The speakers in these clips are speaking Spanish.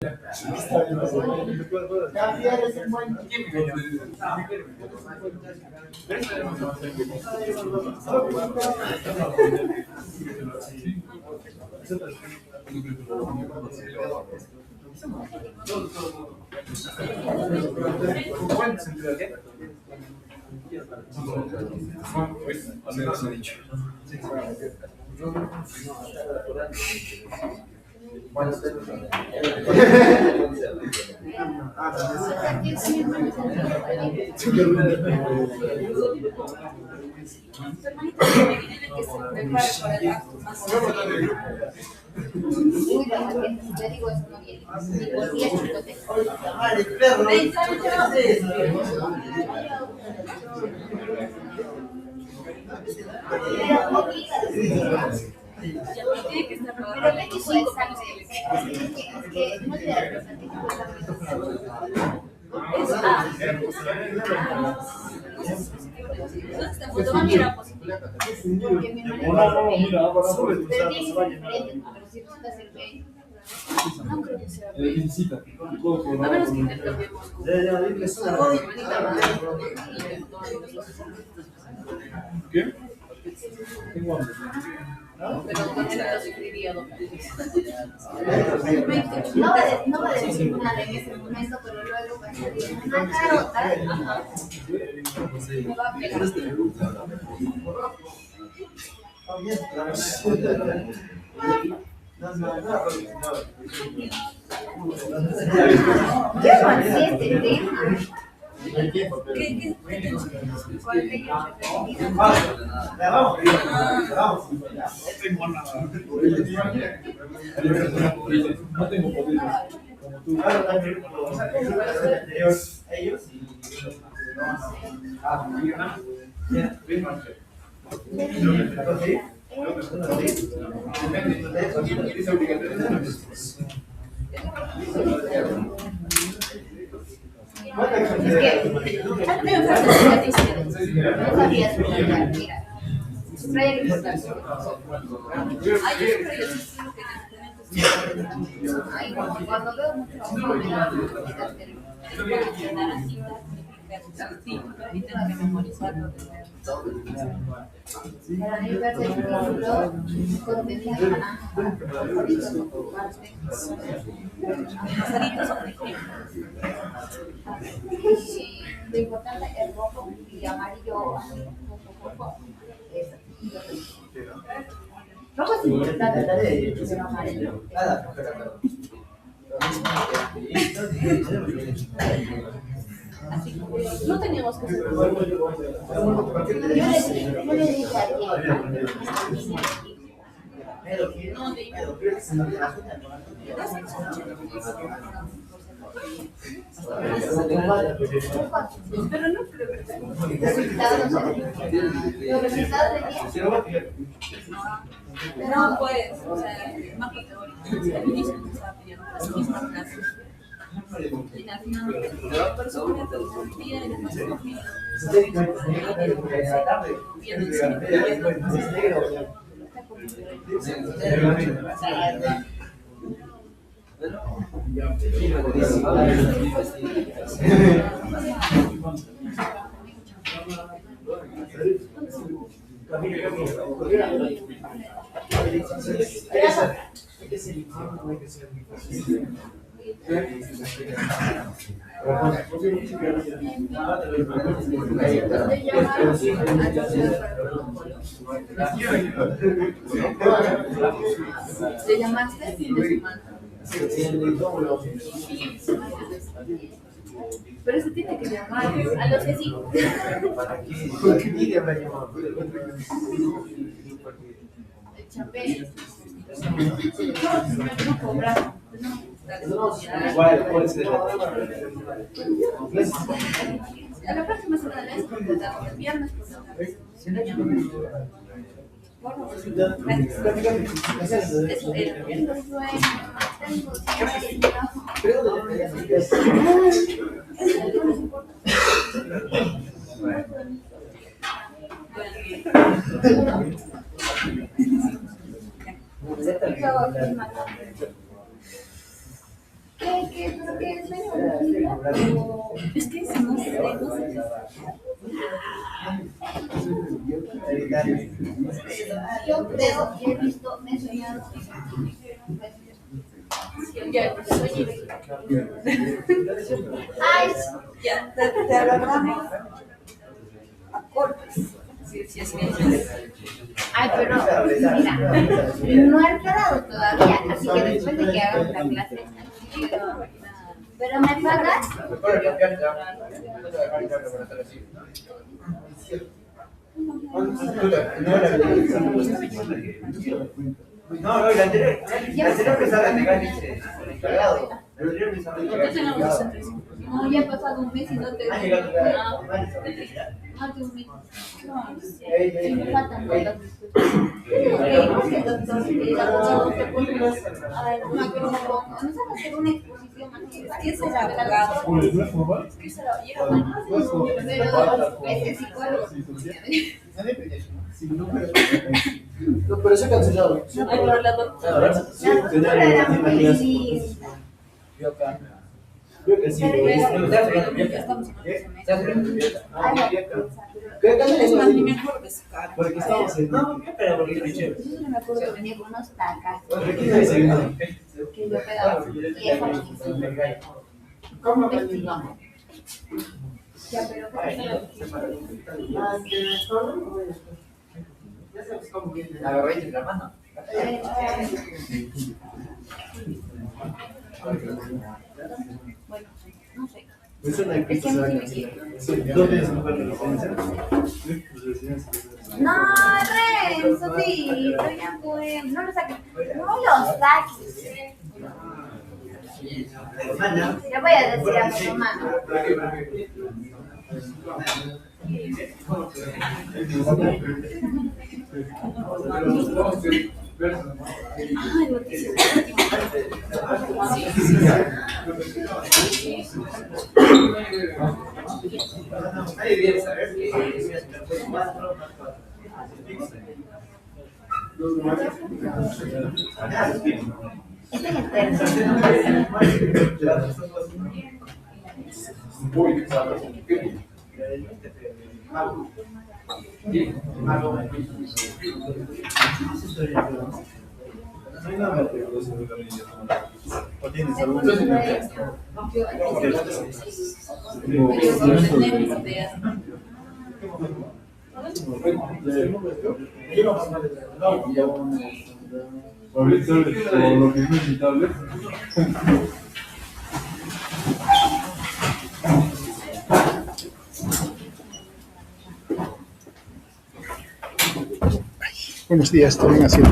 Cambiar es un buen. Te digo, eso no viene. Ni por 10 chicotes. Tiene que estar rodado. Pero me dijo exacto. Es que no te da representativo esta foto va a mirar positiva. Porque mi hermano pero si resulta ser gay, no creo que sea gay. A menos que intercambiemos. ¿Qué? Tengo hambre. Pero con él lo escribiría dos veces. No va a decir nada en ese momento, pero luego va a salir una carota. Me va a pegar. ¿Qué va este tema? ¿Qué No tengo poder. Como tú. Ellos cuando veo mucho amor, me da y tengo que memorizarlo. Para mí, ver el libro, contenía lo importante es rojo y amarillo. Rojo es importante, pero amarillo. No teníamos que hacer. Yo le dije pero no creo que los resultados de no, pues, o sea, más que teórico, al inicio no estaba pidiendo las mismas clases. Y al final, por eso me pedía y después me pidió. ¿Te llamaste? Pero se tiene que llamar a los que sí. ¿Por qué Lidia me ha llamado? El chapé. No cobrar. Igual, puede ser. A la próxima semana es contratado. El viernes ¿Qué qué sueño? Es que eso no sé, no sé. Yo creo que he visto, me he soñado. Ya, soy Ay, ya, te agarramos a cortes. Sí, sí, es que ay, pero mira, no he entrado todavía, así que después de que hagamos la clase, pero me pagas. No, la anterior pensaba legal dice encargado. El anterior pensaba encargado. No, ya ha pasado un mes y no te. Ha llegado ya. Más de un mes. Sí, me faltan cosas. Que doctor, no sabes hacer una exposición así. ¿qué será abogado? Pues no es formal. ¿Qué será? Y era bueno. Pero ese psicólogo. No, pero se ha cancelado. Ay, pero la doctora. Sí, tenía la misma clase. Yo acá. Creo que sí. Ya estamos en otro semestre. Es más, ni me acuerdo de su cara. Porque estamos en. No, pero porque es chévere. Yo no me acuerdo que venía con unos tacas ¿Qué está desayunando? que yo pegaba. Y eso me ¿cómo investigamos? Ya, pero Agarré entre la mano. Bueno, no sé. Eso no hay Es que a mí sí me quiere. ¿Dónde tienes una licencia? no, Renzo, sí, pero ya pues, no lo saques. No lo saques. Le voy a decir a mi hermano. Ay, noticias. Nadie debe saber que Este es el tercero. ¿O tienes Se algún puso testimonio? esto. Tenemos ideas. Ahorita, por lo que es inevitable. Buenos días, tomen asiento.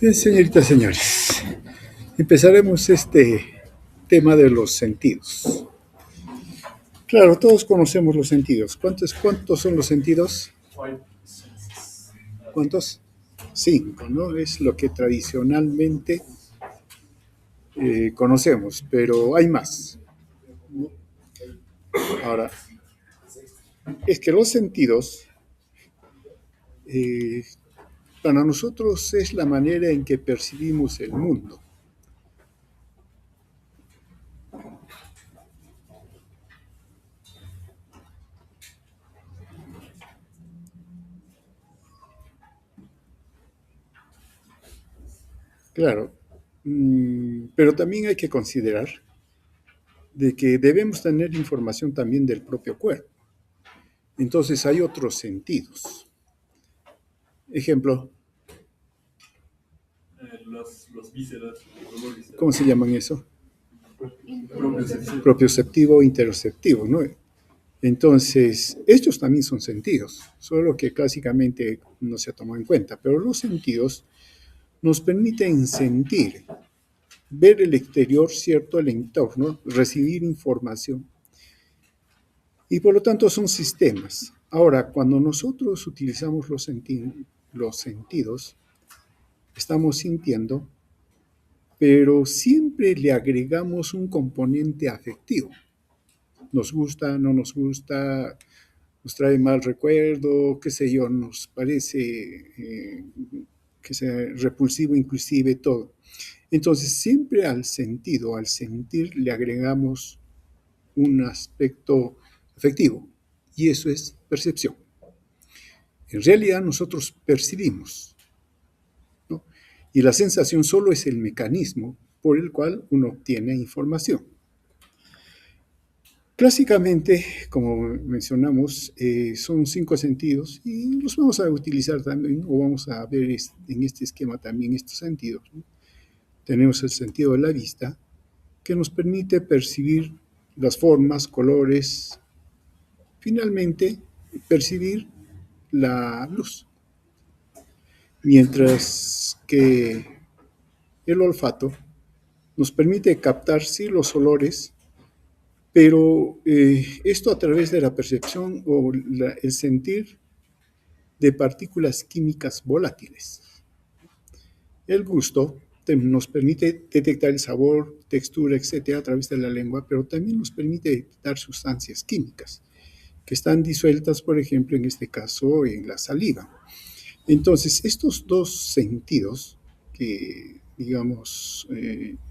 Bien, señoritas, señores, empezaremos este tema de los sentidos. Claro, todos conocemos los sentidos. ¿Cuántos son los sentidos? ¿Cuántos? 5, ¿no? Es lo que tradicionalmente conocemos, pero hay más, ¿no? Ahora, es que los sentidos, eh, para nosotros es la manera en que percibimos el mundo. Claro, pero también hay que considerar de que debemos tener información también del propio cuerpo. Entonces hay otros sentidos. Ejemplo, Los vísceras, el dolor visceral. ¿cómo se llaman eso? Propioceptivo. Propioceptivo, interoceptivo, ¿no? Entonces, estos también son sentidos, solo que clásicamente no se tomó en cuenta, pero los sentidos nos permiten sentir, ver el exterior, ¿cierto?, el entorno, recibir información, y por lo tanto son sistemas. Ahora, cuando nosotros utilizamos los sentidos, estamos sintiendo, pero siempre le agregamos un componente afectivo. Nos gusta, no nos gusta, nos trae mal recuerdo, qué sé yo, nos parece que sea repulsivo inclusive, todo. Entonces, siempre al sentido, al sentir, le agregamos un aspecto afectivo, y eso es percepción. En realidad nosotros percibimos, ¿no? Y la sensación solo es el mecanismo por el cual uno obtiene información. Clásicamente, como mencionamos, son 5 sentidos y los vamos a utilizar también, o vamos a ver en este esquema también estos sentidos, ¿no? Tenemos el sentido de la vista, que nos permite percibir las formas, colores, finalmente percibir la luz. Mientras que el olfato nos permite captar, sí, los olores, pero esto a través de la percepción o el sentir de partículas químicas volátiles. El gusto nos permite detectar el sabor, textura, etcétera, a través de la lengua, pero también nos permite detectar sustancias químicas que están disueltas, por ejemplo, en este caso, en la saliva. Entonces, estos dos sentidos que, digamos,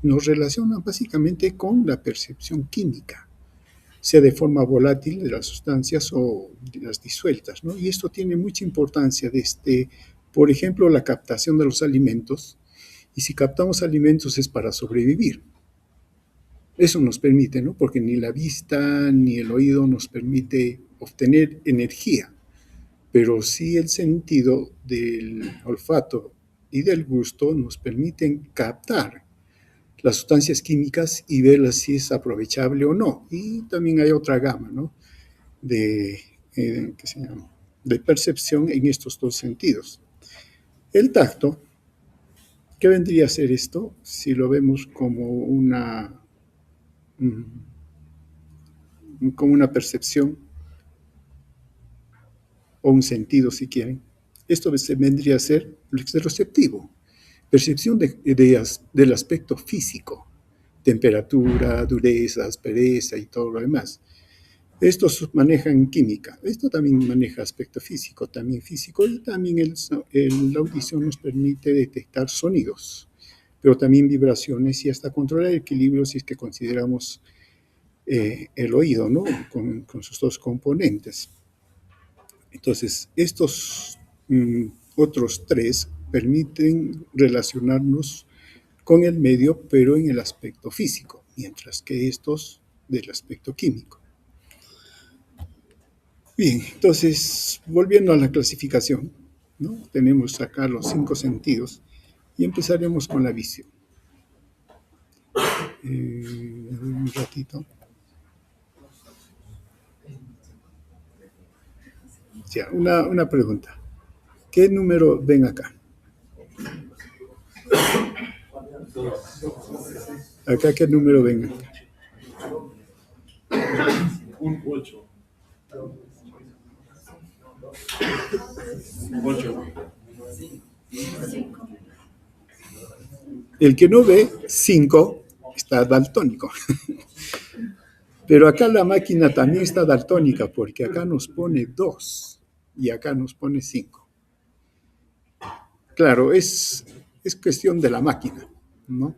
nos relacionan básicamente con la percepción química, sea de forma volátil de las sustancias o de las disueltas, ¿no? Y esto tiene mucha importancia desde, por ejemplo, la captación de los alimentos. Y si captamos alimentos es para sobrevivir. Eso nos permite, ¿no? Porque ni la vista ni el oído nos permite obtener energía, pero sí el sentido del olfato y del gusto nos permiten captar las sustancias químicas y verlas si es aprovechable o no. Y también hay otra gama, ¿no?, ¿qué se llama?, de percepción en estos dos sentidos. El tacto, ¿qué vendría a ser esto? Si lo vemos como una percepción o un sentido, si quieren. Esto vendría a ser el exteroceptivo, percepción del aspecto físico, temperatura, dureza, aspereza y todo lo demás. Estos manejan química, esto también maneja aspecto físico, y también la audición nos permite detectar sonidos, pero también vibraciones y hasta controlar el equilibrio si es que consideramos el oído, ¿no?, con sus dos componentes. Entonces, estos otros 3 permiten relacionarnos con el medio, pero en el aspecto físico, mientras que estos del aspecto químico. Bien, entonces, volviendo a la clasificación, ¿no?, tenemos acá los 5 sentidos y empezaremos con la visión. Un ratito. Ya, una pregunta. ¿Qué número ven acá? ¿Acá qué número ven acá? Un 8. 8. El que no ve 5 está daltónico. Pero acá la máquina también está daltónica porque acá nos pone 2 y acá nos pone 5. Claro, es cuestión de la máquina, ¿no?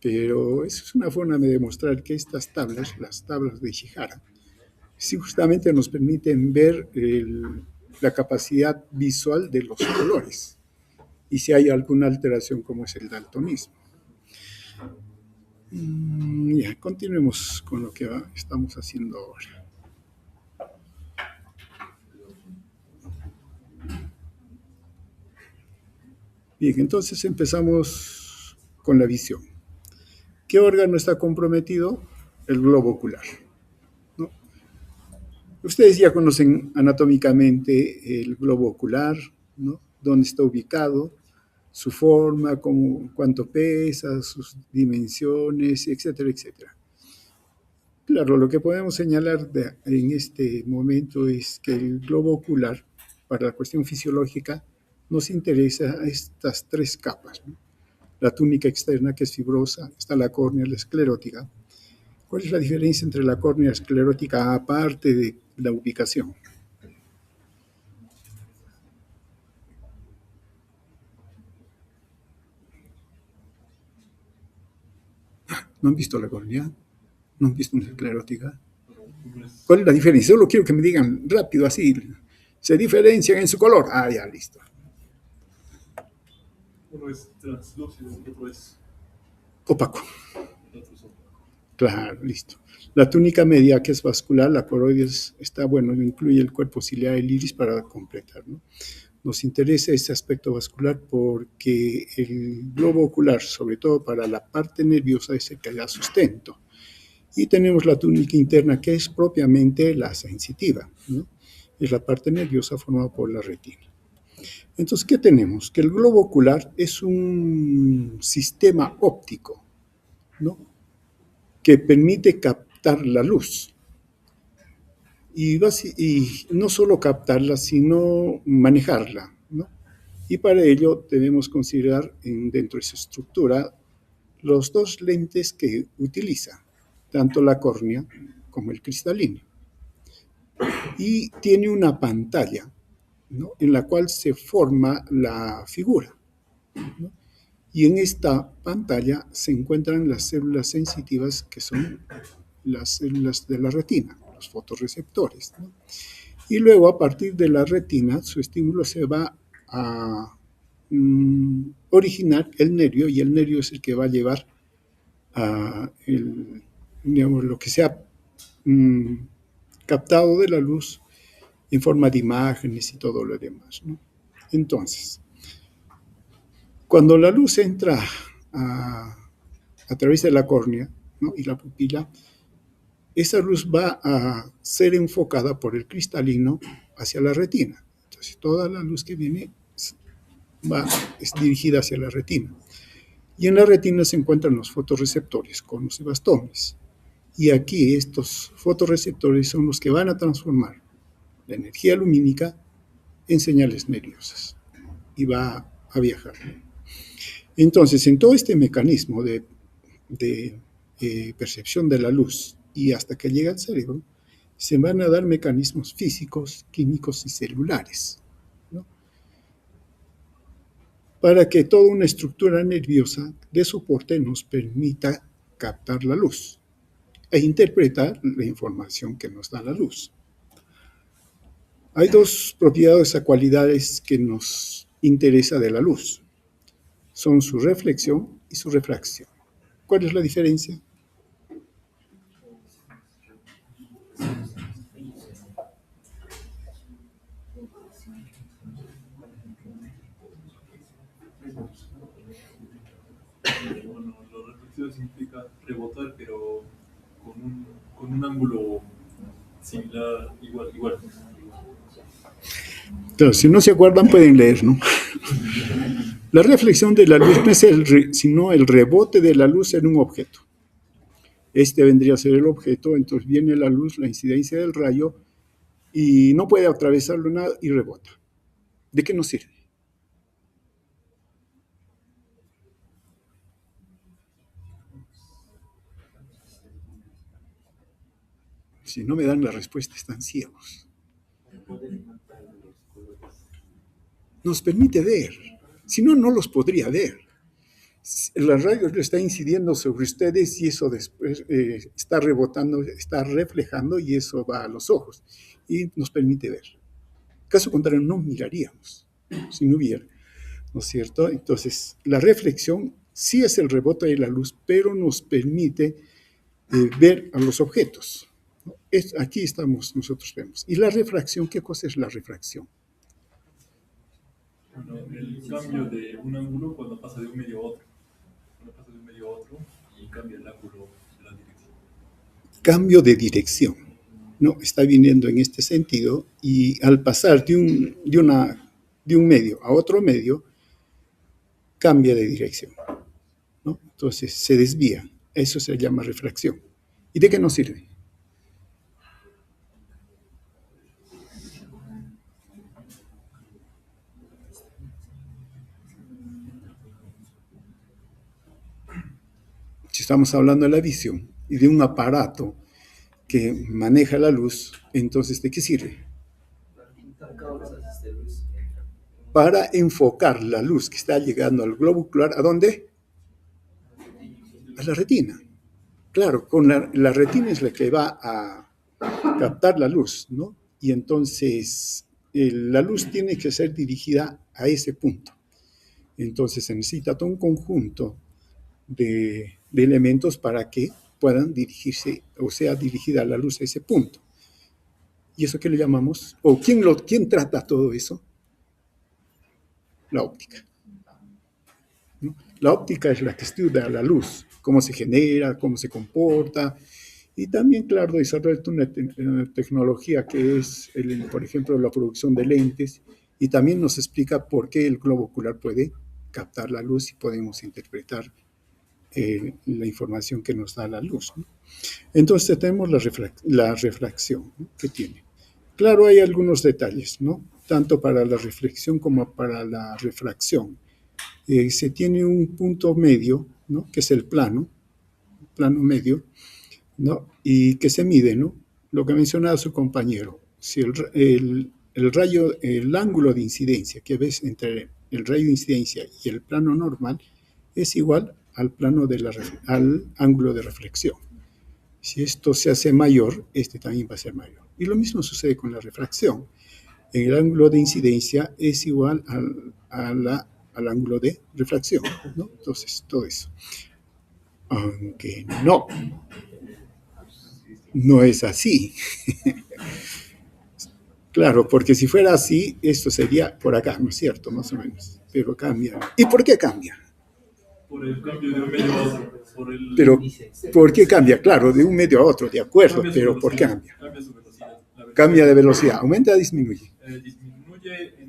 Pero eso es una forma de demostrar que estas tablas, las tablas de Ishihara, sí justamente nos permiten ver la capacidad visual de los colores y si hay alguna alteración como es el daltonismo. Ya, continuemos con lo que estamos haciendo ahora. Bien, entonces empezamos con la visión. ¿Qué órgano está comprometido? El globo ocular, ¿no? Ustedes ya conocen anatómicamente el globo ocular, ¿no? Dónde está ubicado, su forma, cuánto pesa, sus dimensiones, etcétera, etcétera. Claro, lo que podemos señalar en este momento es que el globo ocular, para la cuestión fisiológica, nos interesa estas tres capas, ¿no? La túnica externa, que es fibrosa, está la córnea, la esclerótica. ¿Cuál es la diferencia entre la córnea y la esclerótica aparte de la ubicación? ¿No han visto la córnea? ¿No han visto una esclerótica? ¿Cuál es la diferencia? Solo quiero que me digan rápido, así. ¿Se diferencian en su color? Ah, ya, listo. Uno es translúcido, el otro es Opaco. el otro es opaco. Claro, listo. La túnica media, que es vascular, la coroides, está bueno, incluye el cuerpo ciliar, el iris para completar, ¿no? Nos interesa ese aspecto vascular porque el globo ocular, sobre todo para la parte nerviosa, es el que da sustento. Y tenemos la túnica interna, que es propiamente la sensitiva, ¿no? Es la parte nerviosa formada por la retina. Entonces, ¿qué tenemos? Que el globo ocular es un sistema óptico, ¿no? Que permite captar la luz. Y no solo captarla, sino manejarla, ¿no? Y para ello debemos considerar dentro de su estructura los dos lentes que utiliza, tanto la córnea como el cristalino. Y tiene una pantalla, ¿no? En la cual se forma la figura, ¿no? Y en esta pantalla se encuentran las células sensitivas, que son las células de la retina, los fotorreceptores, ¿no? Y luego, a partir de la retina, su estímulo se va a originar el nervio, y el nervio es el que va a llevar a digamos, lo que se ha captado de la luz en forma de imágenes y todo lo demás, ¿no? Entonces, cuando la luz entra a través de la córnea, ¿no? Y la pupila, esa luz va a ser enfocada por el cristalino hacia la retina. Entonces, toda la luz que viene es dirigida hacia la retina. Y en la retina se encuentran los fotorreceptores, conos y bastones. Y aquí estos fotorreceptores son los que van a transformar la energía lumínica en señales nerviosas y va a viajar. Entonces, en todo este mecanismo de percepción de la luz y hasta que llega al cerebro, se van a dar mecanismos físicos, químicos y celulares, ¿no? Para que toda una estructura nerviosa de soporte nos permita captar la luz e interpretar la información que nos da la luz. Hay dos propiedades o cualidades que nos interesa de la luz. Son su reflexión y su refracción. ¿Cuál es la diferencia? Bueno, lo reflexivo significa rebotar, pero con un ángulo similar, igual. Entonces, si no se acuerdan, pueden leer, ¿no? La reflexión de la luz no es sino el rebote de la luz en un objeto. Este vendría a ser el objeto, entonces viene la luz, la incidencia del rayo, y no puede atravesarlo nada y rebota. ¿De qué nos sirve? Si no me dan la respuesta, están ciegos. Nos permite ver. Si no, no los podría ver. La radio está incidiendo sobre ustedes y eso después está rebotando, está reflejando y eso va a los ojos y nos permite ver. Caso contrario, no miraríamos si no hubiera, ¿no es cierto? Entonces, la reflexión Sí es el rebote de la luz, pero nos permite ver a los objetos. ¿No? Aquí nosotros vemos. ¿Y la refracción? ¿Qué cosa es la refracción? Bueno, el cambio de un ángulo cuando pasa de un medio a otro. Cuando pasa de un medio a otro y cambia el ángulo de la dirección. Cambio de dirección. No, está viniendo en este sentido y al pasar de un medio a otro medio, cambia de dirección. ¿No? Entonces se desvía. Eso se llama refracción. ¿Y de qué nos sirve? Si estamos hablando de la visión y de un aparato que maneja la luz, entonces ¿de qué sirve? Para enfocar la luz que está llegando al globo ocular, ¿a dónde? A la retina. Claro, con la retina es la que va a captar la luz, ¿no? Y entonces la luz tiene que ser dirigida a ese punto. Entonces se necesita todo un conjunto de elementos para que puedan dirigirse, o sea, dirigida la luz a ese punto. ¿Y eso qué le llamamos? ¿O quién trata todo eso? La óptica. ¿No? La óptica es la que estudia la luz, cómo se genera, cómo se comporta, y también, claro, desarrolla una tecnología que es, por ejemplo, la producción de lentes, y también nos explica por qué el globo ocular puede captar la luz y podemos interpretar la información que nos da la luz, ¿no? Entonces tenemos la refracción, ¿no? Que tiene. Claro, hay algunos detalles, ¿no? Tanto para la reflexión como para la refracción. Se tiene un punto medio, ¿no? Que es el plano medio, ¿no? Y que se mide, ¿no? Lo que mencionaba su compañero. Si el rayo, el ángulo de incidencia que ves entre el rayo de incidencia y el plano normal es igual al al ángulo de reflexión. Si esto se hace mayor, este también va a ser mayor. Y lo mismo sucede con la refracción. El ángulo de incidencia es igual al ángulo de refracción, ¿no? Entonces, todo eso. Aunque no es así. Claro, porque si fuera así, esto sería por acá, ¿no es cierto? Más o menos. Pero cambia. ¿Y por qué cambia? Por el cambio de un medio a otro. Pero, ¿por qué cambia? Claro, de un medio a otro, de acuerdo, pero ¿por qué cambia? Cambia su velocidad. Cambia de velocidad, ¿aumenta o disminuye? Disminuye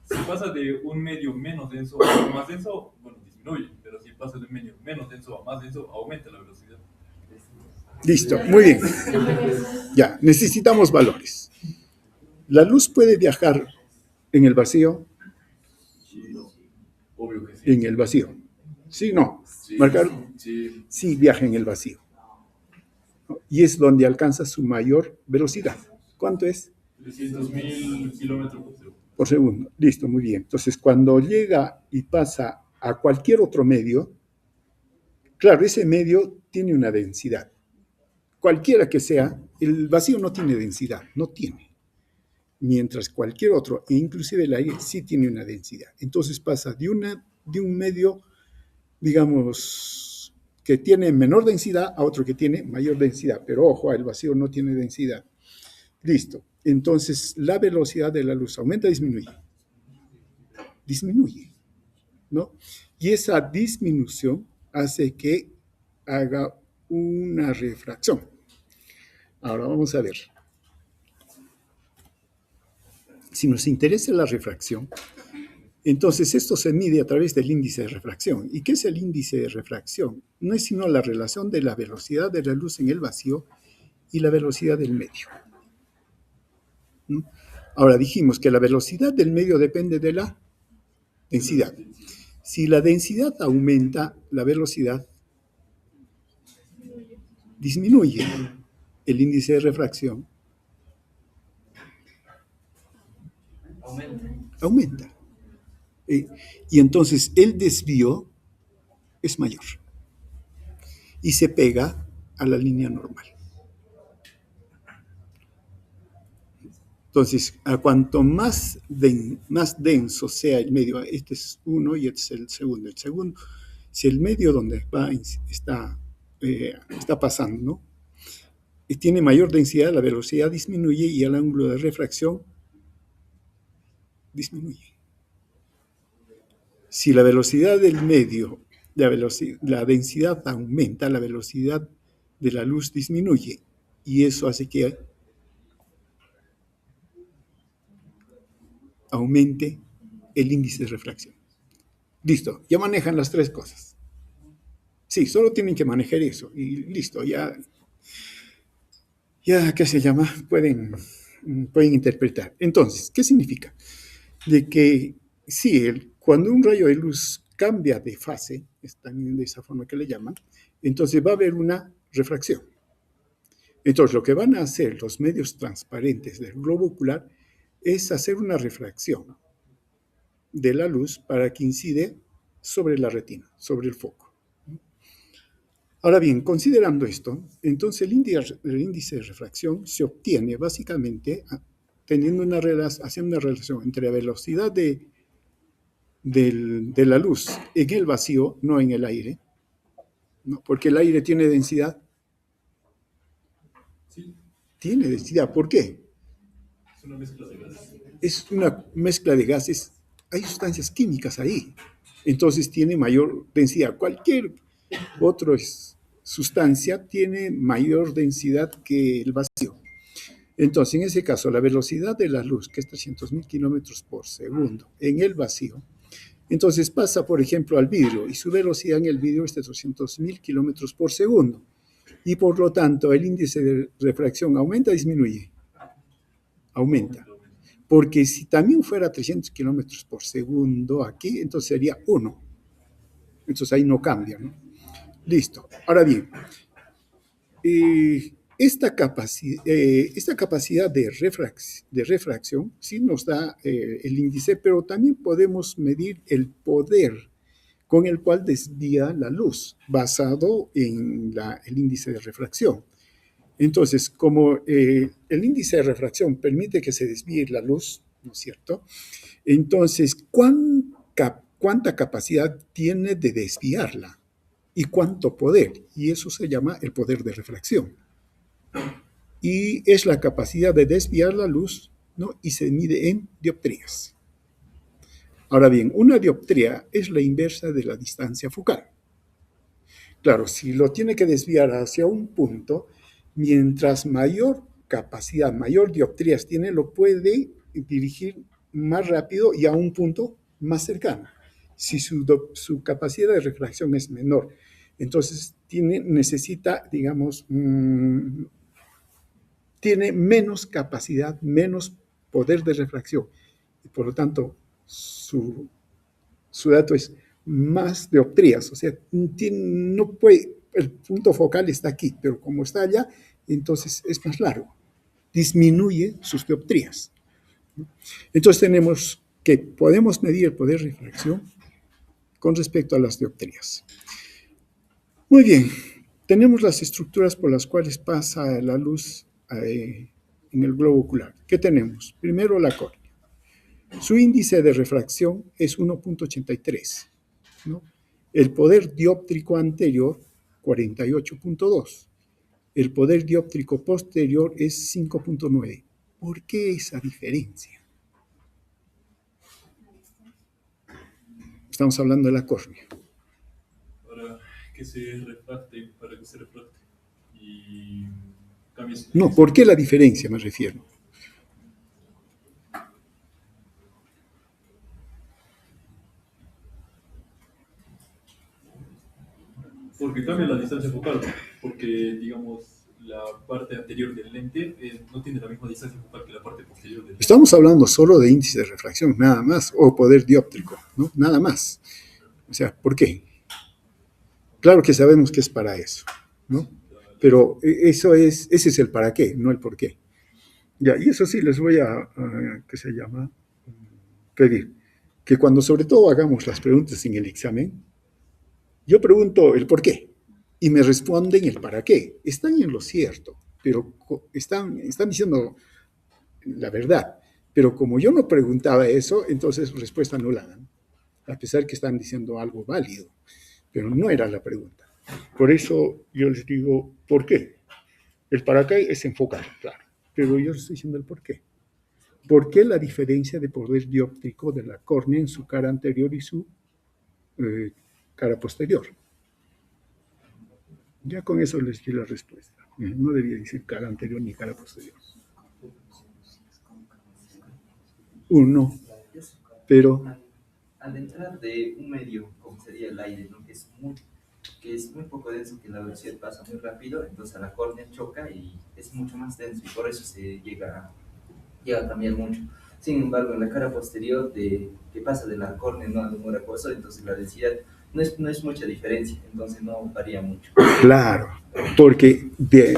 si pasa de un medio menos denso a más denso, bueno, disminuye, pero si pasa de un medio menos denso a más denso, aumenta la velocidad. Listo, muy bien. Ya, necesitamos valores. ¿La luz puede viajar en el vacío? Obvio que sí. En el vacío. ¿Sí, no? Sí, ¿Marcar? sí. Sí, viaja en el vacío. Y es donde alcanza su mayor velocidad. ¿Cuánto es? 300.000 kilómetros por segundo. Por segundo. Listo, muy bien. Entonces, cuando llega y pasa a cualquier otro medio, claro, ese medio tiene una densidad. Cualquiera que sea, el vacío no tiene densidad, no tiene. Mientras cualquier otro, e inclusive el aire, sí tiene una densidad. Entonces pasa de un medio, digamos, que tiene menor densidad a otro que tiene mayor densidad. Pero ojo, el vacío no tiene densidad. Listo. Entonces, la velocidad de la luz aumenta o disminuye. Disminuye, ¿no? Y esa disminución hace que haga una refracción. Ahora vamos a ver. Si nos interesa la refracción, entonces esto se mide a través del índice de refracción. ¿Y qué es el índice de refracción? No es sino la relación de la velocidad de la luz en el vacío y la velocidad del medio. ¿No? Ahora dijimos que la velocidad del medio depende de la densidad. Si la densidad aumenta, la velocidad disminuye. El índice de refracción aumenta. Y entonces el desvío es mayor y se pega a la línea normal. Entonces, a cuanto más denso sea el medio, este es uno y este es el segundo. El segundo Si el medio donde va está pasando, ¿no? Y tiene mayor densidad, la velocidad disminuye y el ángulo de refracción disminuye. Si la velocidad del medio, la densidad aumenta, la velocidad de la luz disminuye y eso hace que aumente el índice de refracción. Listo, ya manejan las tres cosas. Sí, solo tienen que manejar eso y listo, ya ¿qué se llama? Pueden interpretar. Entonces, ¿qué significa? De que sí, cuando un rayo de luz cambia de fase, es también de esa forma que le llaman, entonces va a haber una refracción. Entonces, lo que van a hacer los medios transparentes del globo ocular es hacer una refracción de la luz para que incide sobre la retina, sobre el foco. Ahora bien, considerando esto, entonces el índice de refracción se obtiene básicamente haciendo una relación entre la velocidad de la luz en el vacío, no en el aire, ¿no? Porque el aire tiene densidad. Sí, Tiene densidad, ¿por qué? es una mezcla de gases. Es una mezcla de gases, hay sustancias químicas ahí, entonces tiene mayor densidad. Cualquier otra sustancia tiene mayor densidad que el vacío. Entonces, en ese caso, la velocidad de la luz, que es 300.000 kilómetros por segundo en el vacío, entonces pasa, por ejemplo, al vidrio y su velocidad en el vidrio es de 200.000 kilómetros por segundo. Y por lo tanto, el índice de refracción aumenta o disminuye. Aumenta. Porque si también fuera 300 kilómetros por segundo aquí, entonces sería 1. Entonces ahí no cambia, ¿no? Listo. Ahora bien, esta capacidad de refracción sí nos da el índice, pero también podemos medir el poder con el cual desvía la luz, basado en el índice de refracción. Entonces, como el índice de refracción permite que se desvíe la luz, ¿no es cierto? Entonces, ¿cuánta capacidad tiene de desviarla? ¿Y cuánto poder? Y eso se llama el poder de refracción. Y es la capacidad de desviar la luz, ¿no? Y se mide en dioptrías. Ahora bien, una dioptría es la inversa de la distancia focal. Claro, si lo tiene que desviar hacia un punto, mientras mayor capacidad, mayor dioptrías tiene, lo puede dirigir más rápido y a un punto más cercano. Si su capacidad de refracción es menor, entonces necesita, digamos, tiene menos capacidad, menos poder de refracción. Y por lo tanto, su dato es más dioptrías. O sea, no puede, el punto focal está aquí, pero como está allá, entonces es más largo. Disminuye sus dioptrías. Entonces tenemos que podemos medir el poder de refracción con respecto a las dioptrías. Muy bien, tenemos las estructuras por las cuales pasa la luz en el globo ocular. ¿Qué tenemos? Primero, la córnea. Su índice de refracción es 1.83, ¿no? El poder dióptrico anterior, 48.2. El poder dióptrico posterior es 5.9. ¿Por qué esa diferencia? Estamos hablando de la córnea. Para que se refracte. Y cambie. No, ¿por qué la diferencia me refiero? Porque cambia la distancia focal, porque digamos la parte anterior del lente no tiene la misma distancia focal que la parte posterior del lente. Estamos hablando solo de índice de refracción, nada más, o poder dióptrico, ¿no? Nada más. O sea, ¿por qué? Claro que sabemos que es para eso, ¿no? Pero ese es el para qué, no el por qué. Ya, y eso sí les voy a ¿qué se llama? Pedir. Que cuando sobre todo hagamos las preguntas en el examen, yo pregunto el por qué y me responden el para qué. Están en lo cierto, pero están diciendo la verdad. Pero como yo no preguntaba eso, entonces respuesta no la dan, a pesar que están diciendo algo válido. Pero no era la pregunta. Por eso yo les digo, ¿por qué? El para acá es enfocar, claro, pero yo les estoy diciendo el por qué. ¿Por qué la diferencia de poder dióptrico de la córnea en su cara anterior y su cara posterior? Ya con eso les di la respuesta. No debía decir cara anterior ni cara posterior. Uno, pero Al entrar de un medio, como sería el aire, ¿no? Que es muy poco denso, que la velocidad pasa muy rápido, entonces a la córnea choca y es mucho más denso y por eso se llega a cambiar mucho. Sin embargo, en la cara posterior, que pasa de la córnea, ¿no?, al humor acuoso, entonces la densidad no es mucha diferencia, entonces no varía mucho. claro, porque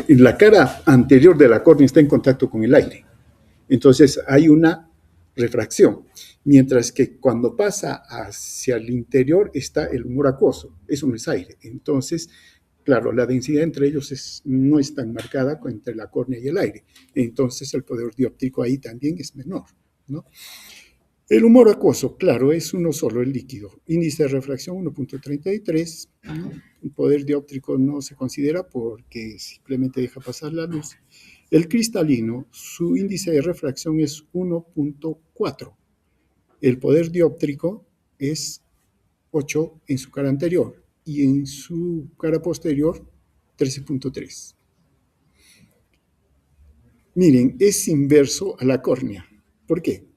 la cara anterior de la córnea está en contacto con el aire. Entonces hay una refracción, mientras que cuando pasa hacia el interior está el humor acuoso, eso no es aire. Entonces, claro, la densidad entre ellos no es tan marcada entre la córnea y el aire. Entonces el poder dióptrico ahí también es menor, ¿no? El humor acuoso, claro, es uno solo, el líquido. Índice de refracción 1.33. ¿No? El poder dióptrico no se considera porque simplemente deja pasar la luz. El cristalino, su índice de refracción es 1.4. El poder dióptrico es 8 en su cara anterior y en su cara posterior 13.3. Miren, es inverso a la córnea. ¿Por qué?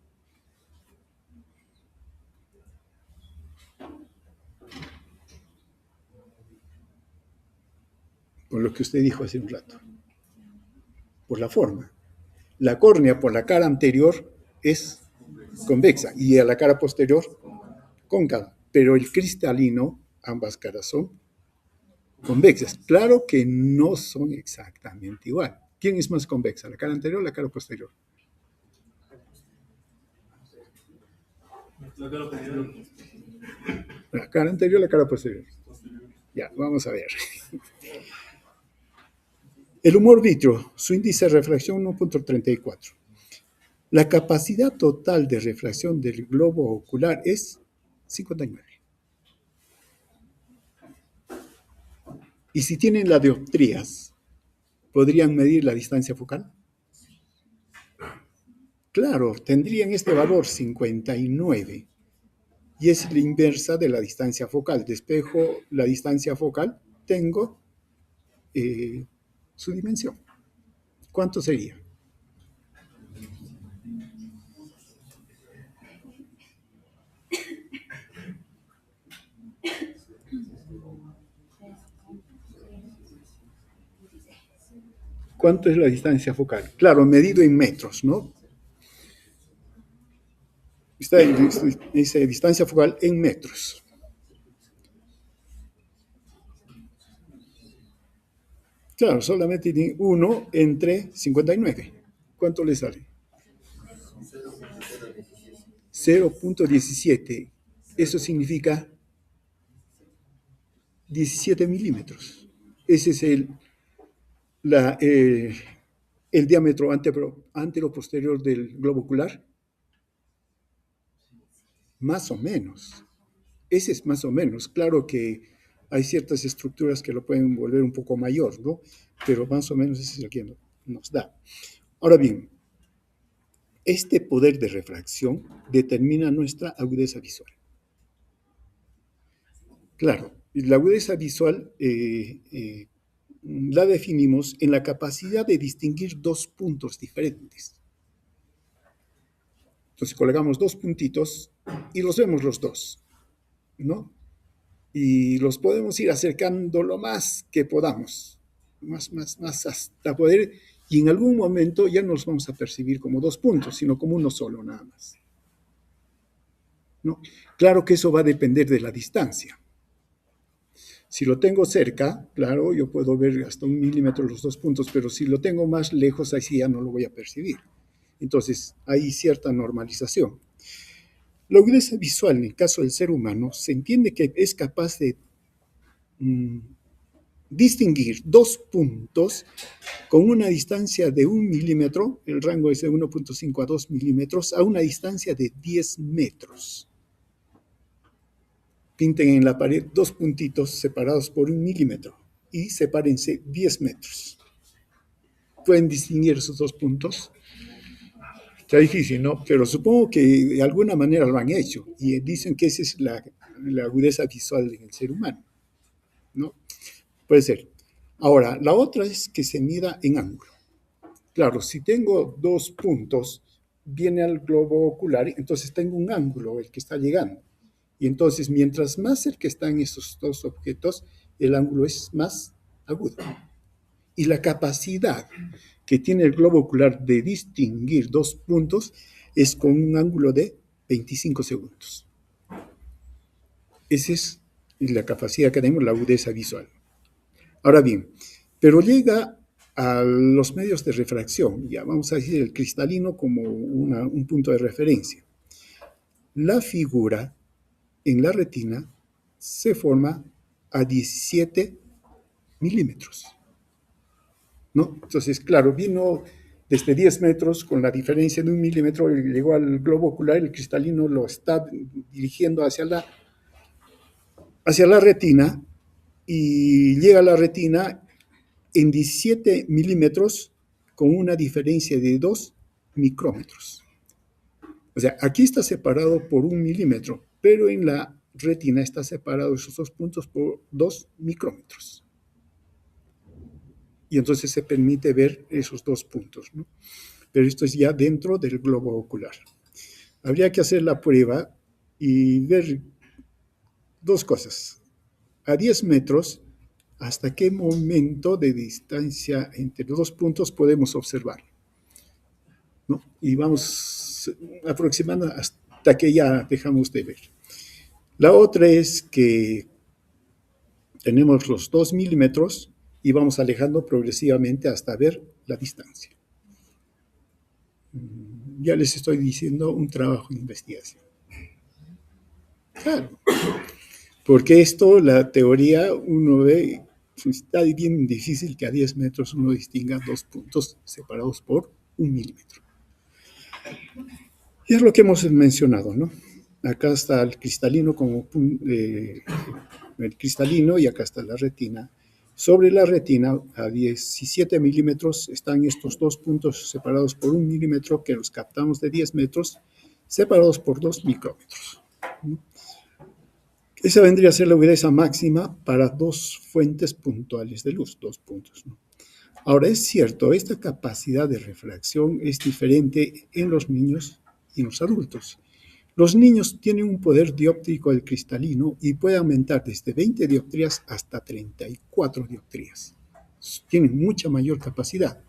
Por lo que usted dijo hace un rato. Por la forma. La córnea por la cara anterior es convexa y a la cara posterior cóncava, pero el cristalino, ambas caras son convexas. Claro que no son exactamente igual. ¿Quién es más convexa, la cara anterior o la cara posterior? La cara anterior o la cara posterior. Ya, vamos a ver. El humor vítreo, su índice de refracción 1.34. La capacidad total de refracción del globo ocular es 59. Y si tienen las dioptrías, ¿podrían medir la distancia focal? Claro, tendrían este valor 59. Y es la inversa de la distancia focal. Despejo la distancia focal, tengo su dimensión. ¿Cuánto sería? ¿Cuánto es la distancia focal? Claro, medido en metros, ¿no? Dice distancia focal en metros. Claro, solamente tiene 1 entre 59. ¿Cuánto le sale? 0.17. Eso significa 17 milímetros. Ese es el diámetro antero-posterior del globo ocular. Más o menos. Ese es más o menos. Claro que hay ciertas estructuras que lo pueden volver un poco mayor, ¿no? Pero más o menos ese es el que nos da. Ahora bien, este poder de refracción determina nuestra agudeza visual. Claro, la agudeza visual la definimos en la capacidad de distinguir dos puntos diferentes. Entonces colgamos dos puntitos y los vemos los dos, ¿no? Y los podemos ir acercando lo más que podamos, más hasta poder, y en algún momento ya no los vamos a percibir como dos puntos, sino como uno solo nada más, ¿no? Claro que eso va a depender de la distancia. Si lo tengo cerca, claro, yo puedo ver hasta 1 milímetro los dos puntos, pero si lo tengo más lejos, ahí sí ya no lo voy a percibir. Entonces, hay cierta normalización. La agudeza visual, en el caso del ser humano, se entiende que es capaz de distinguir dos puntos con una distancia de 1 milímetro, el rango es de 1.5 a 2 milímetros, a una distancia de 10 metros. pinten en la pared dos puntitos separados por 1 milímetro y sepárense 10 metros. ¿Pueden distinguir esos dos puntos? Está difícil, ¿no? Pero supongo que de alguna manera lo han hecho y dicen que esa es la agudeza visual en el ser humano, ¿no? Puede ser. Ahora, la otra es que se mida en ángulo. Claro, si tengo dos puntos, viene al globo ocular, entonces tengo un ángulo, el que está llegando. Y entonces, mientras más cerca están esos dos objetos, el ángulo es más agudo. Y la capacidad que tiene el globo ocular de distinguir dos puntos es con un ángulo de 25 segundos. Esa es la capacidad que tenemos, la agudeza visual. Ahora bien, pero llega a los medios de refracción, ya vamos a decir el cristalino como un punto de referencia. La figura en la retina se forma a 17 milímetros, ¿no? Entonces, claro, vino desde 10 metros con la diferencia de 1 milímetro, llegó al globo ocular, el cristalino lo está dirigiendo hacia la retina y llega a la retina en 17 milímetros con una diferencia de 2 micrómetros. O sea, aquí está separado por 1 milímetro, pero en la retina está separado esos dos puntos por 2 micrómetros. Y entonces se permite ver esos dos puntos, ¿no? Pero esto es ya dentro del globo ocular. Habría que hacer la prueba y ver dos cosas. A 10 metros, ¿hasta qué momento de distancia entre los dos puntos podemos observar? ¿No? Y vamos aproximando hasta que ya dejamos de ver. La otra es que tenemos los 2 milímetros y vamos alejando progresivamente hasta ver la distancia. Ya les estoy diciendo un trabajo de investigación. Claro, porque esto, la teoría, uno ve, está bien difícil que a 10 metros uno distinga dos puntos separados por 1 milímetro. Y es lo que hemos mencionado, ¿no? Acá está el cristalino el cristalino y acá está la retina. Sobre la retina, a 17 milímetros, están estos dos puntos separados por 1 milímetro que los captamos de 10 metros, separados por 2 micrómetros. Esa vendría a ser la agudeza máxima para dos fuentes puntuales de luz, dos puntos, ¿no? Ahora, es cierto, esta capacidad de refracción es diferente en los niños y en los adultos. Los niños tienen un poder dióptrico del cristalino y puede aumentar desde 20 dioptrías hasta 34 dioptrías. Tienen mucha mayor capacidad.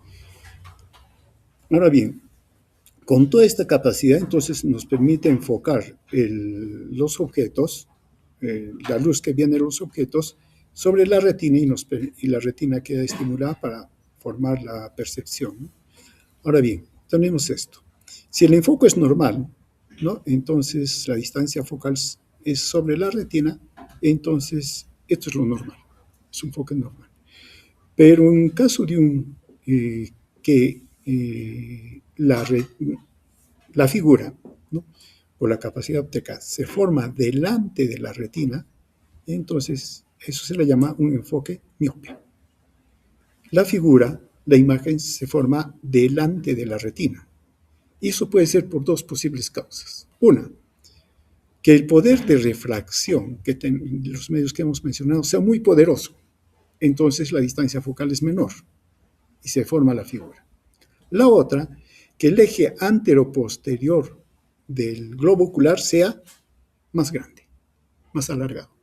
Ahora bien, con toda esta capacidad, entonces nos permite enfocar los objetos, la luz que viene de los objetos, sobre la retina y la retina queda estimulada para formar la percepción, ¿no? Ahora bien, tenemos esto. Si el enfoque es normal, ¿no? Entonces la distancia focal es sobre la retina, entonces esto es lo normal, es un enfoque normal. Pero en caso de que la figura, ¿no?, por la capacidad óptica se forma delante de la retina, entonces eso se le llama un enfoque miope. La figura, la imagen, se forma delante de la retina. Y eso puede ser por dos posibles causas. Una, que el poder de refracción que los medios que hemos mencionado sea muy poderoso. Entonces la distancia focal es menor y se forma la figura. La otra, que el eje anteroposterior del globo ocular sea más grande, más alargado.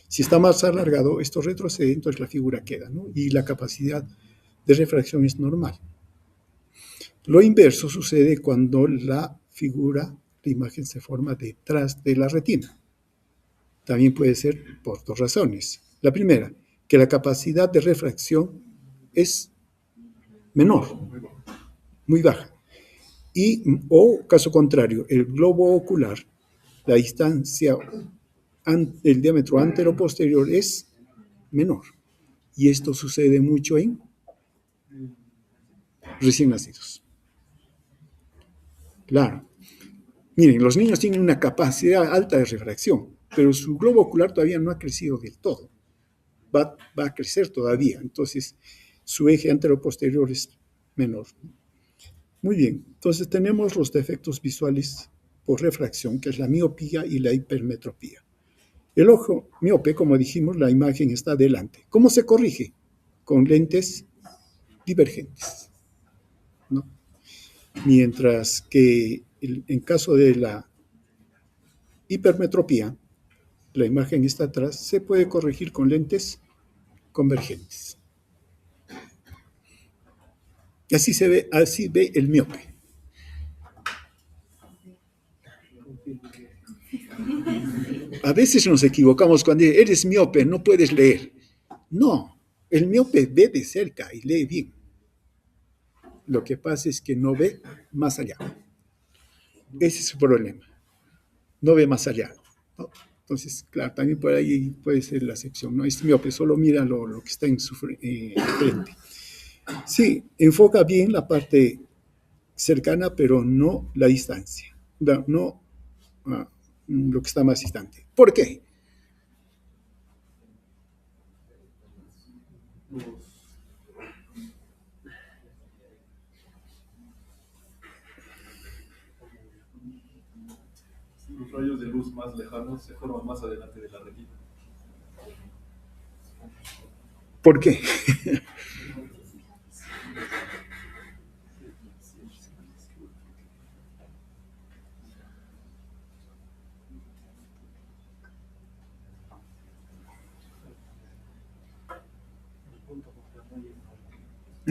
Si está más alargado, esto retrocede, entonces la figura queda, ¿no? Y la capacidad de refracción es normal. Lo inverso sucede cuando la imagen se forma detrás de la retina. También puede ser por dos razones. La primera, que la capacidad de refracción es menor, muy baja. O caso contrario, el globo ocular, la distancia, el diámetro anteroposterior es menor. Y esto sucede mucho en recién nacidos. Claro. Miren, los niños tienen una capacidad alta de refracción, pero su globo ocular todavía no ha crecido del todo. Va a crecer todavía, entonces su eje anteroposterior es menor. Muy bien, entonces tenemos los defectos visuales por refracción, que es la miopía y la hipermetropía. El ojo miope, como dijimos, la imagen está adelante. ¿Cómo se corrige? Con lentes divergentes, ¿no? Mientras que en caso de la hipermetropía, la imagen está atrás, se puede corregir con lentes convergentes. Así ve el miope. A veces nos equivocamos cuando eres miope, no puedes leer. No, el miope ve de cerca y lee bien. Lo que pasa es que no ve más allá. Ese es su problema. No ve más allá, ¿no? Entonces, claro, también por ahí puede ser la excepción. No es miope, solo mira lo que está en su frente. Sí, enfoca bien la parte cercana, pero no la distancia. No lo que está más distante. ¿Por qué? Los rayos de luz más lejanos se forman más adelante de la retina. ¿Por qué?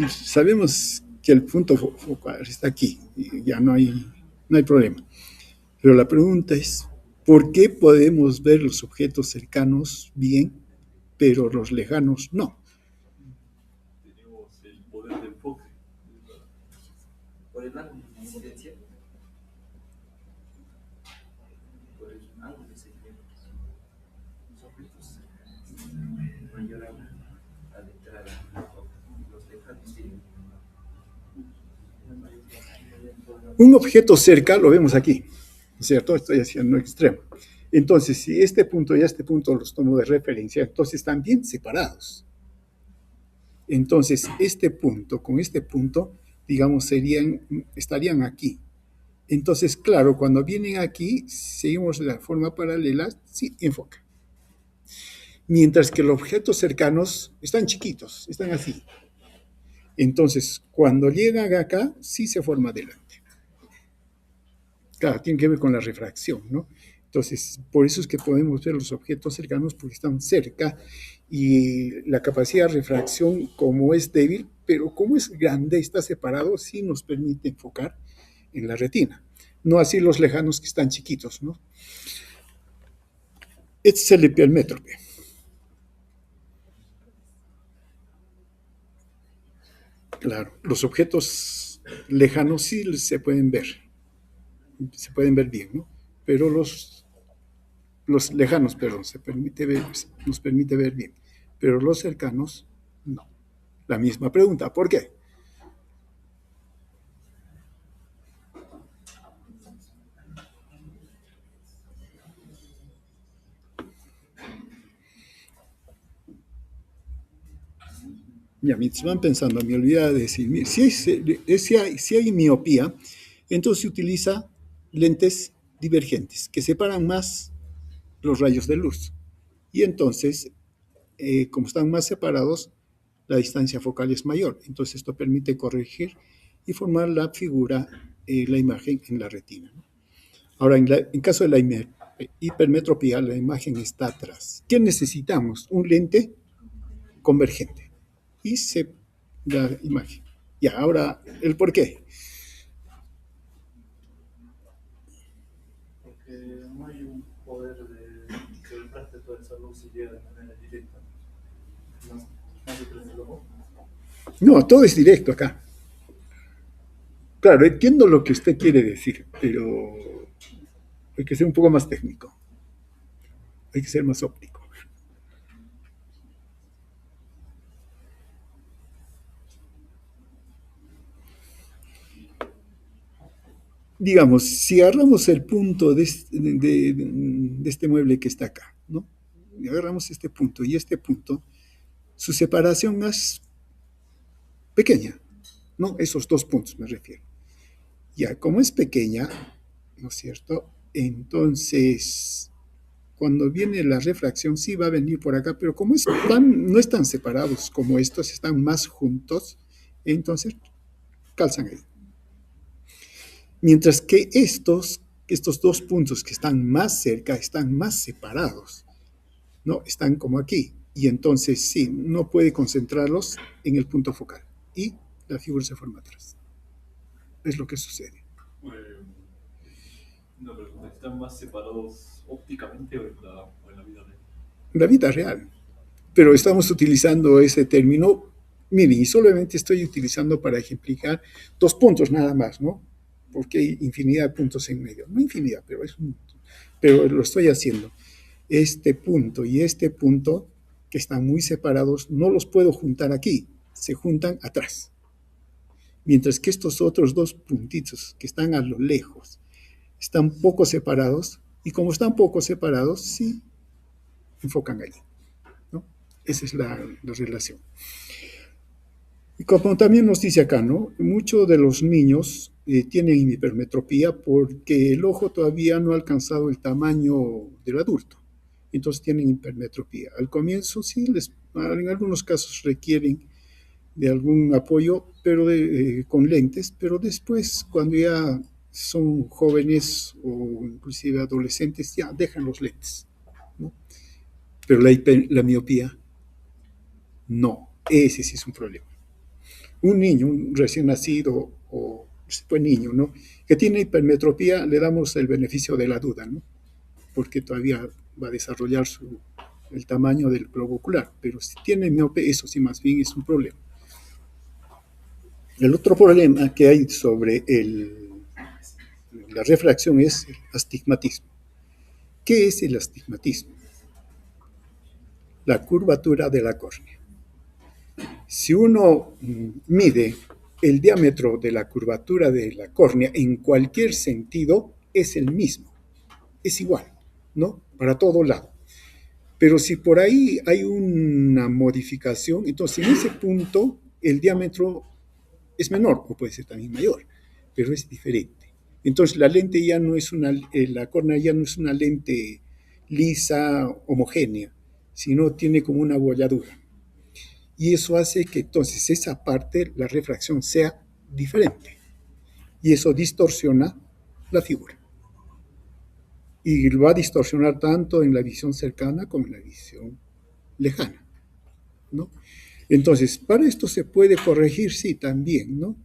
Sabemos que el punto focal está aquí, y ya no hay problema. Pero la pregunta es, ¿por qué podemos ver los objetos cercanos bien, pero los lejanos no? Tenemos el poder de enfoque. Por el ángulo de incidencia, por el ángulo de seguimiento, los objetos mayor al entrar a los lejanos tienen Un objeto cerca lo vemos aquí, ¿cierto? Estoy haciendo extremo. Entonces, si este punto y este punto los tomo de referencia, entonces están bien separados. Entonces, este punto con este punto, digamos, estarían aquí. Entonces, claro, cuando vienen aquí, seguimos de la forma paralela, sí, enfoca. Mientras que los objetos cercanos están chiquitos, están así. Entonces, cuando llegan acá, sí se forma adelante. Claro, tiene que ver con la refracción, ¿no? Entonces, por eso es que podemos ver los objetos cercanos porque están cerca y la capacidad de refracción, como es débil, pero como es grande, está separado, sí nos permite enfocar en la retina. No así los lejanos que están chiquitos, ¿no? Este es el hipermétrope. Claro, los objetos lejanos sí se pueden ver bien, ¿no? Pero los lejanos, perdón, nos permite ver bien, pero los cercanos, no. La misma pregunta, ¿por qué? Ya, mientras van pensando, me olvidaba de decir, si hay miopía, entonces se utiliza lentes divergentes, que separan más los rayos de luz. Y entonces, como están más separados, la distancia focal es mayor. Entonces esto permite corregir y formar la figura, la imagen en la retina, ¿no? Ahora, en caso de la hipermetropía, la imagen está atrás. ¿Qué necesitamos? Un lente convergente. Y la imagen. Ya, ahora, ¿el por qué? Porque no hay un poder que refracte toda esa luz y llega de manera directa. Más de 3 ojo. No, todo es directo acá. Claro, entiendo lo que usted quiere decir, pero hay que ser un poco más técnico. Hay que ser más óptico. digamos, si agarramos el punto de este mueble que está acá, ¿no? Y agarramos este punto y este punto, su separación es pequeña, ¿no? Esos dos puntos me refiero. Ya, como es pequeña, ¿no es cierto? Entonces, cuando viene la refracción, sí va a venir por acá, pero como no están separados como estos, están más juntos, entonces calzan ahí. Mientras que estos dos puntos que están más cerca, están más separados, ¿no? Están como aquí. Y entonces sí, no puede concentrarlos en el punto focal. Y la figura se forma atrás. Es lo que sucede. Una pregunta, ¿están más separados ópticamente o en la vida real? La vida real. Pero estamos utilizando ese término, miren, y solamente estoy utilizando para ejemplificar dos puntos nada más, ¿no? Porque hay infinidad de puntos en medio. No infinidad, pero lo estoy haciendo. Este punto y este punto, que están muy separados, no los puedo juntar aquí, se juntan atrás. Mientras que estos otros dos puntitos que están a lo lejos están poco separados, y como están poco separados, sí enfocan allí, ¿no? Esa es la relación. Y como también nos dice acá, ¿no? Muchos de los niños tienen hipermetropía porque el ojo todavía no ha alcanzado el tamaño del adulto. Entonces tienen hipermetropía. Al comienzo sí, en algunos casos requieren de algún apoyo, pero con lentes, pero después cuando ya son jóvenes o inclusive adolescentes, ya dejan los lentes, ¿no? Pero la miopía, no. Ese sí es un problema. Un niño, un recién nacido o pues niño, ¿no? Que tiene hipermetropía, le damos el beneficio de la duda, ¿no? Porque todavía va a desarrollar el tamaño del globo ocular, pero si tiene miope, eso sí más bien es un problema. El otro problema que hay sobre la refracción es el astigmatismo. ¿Qué es el astigmatismo? La curvatura de la córnea. Si uno mide el diámetro de la curvatura de la córnea en cualquier sentido, es el mismo, es igual, ¿no? Para todo lado. Pero si por ahí hay una modificación, entonces en ese punto el diámetro es menor o puede ser también mayor, pero es diferente. Entonces la lente ya no es la córnea ya no es una lente lisa, homogénea, sino tiene como una bolladura. Y eso hace que entonces esa parte, la refracción, sea diferente. Y eso distorsiona la figura. Y lo va a distorsionar tanto en la visión cercana como en la visión lejana, ¿no? Entonces, para esto se puede corregir, sí, también, ¿no?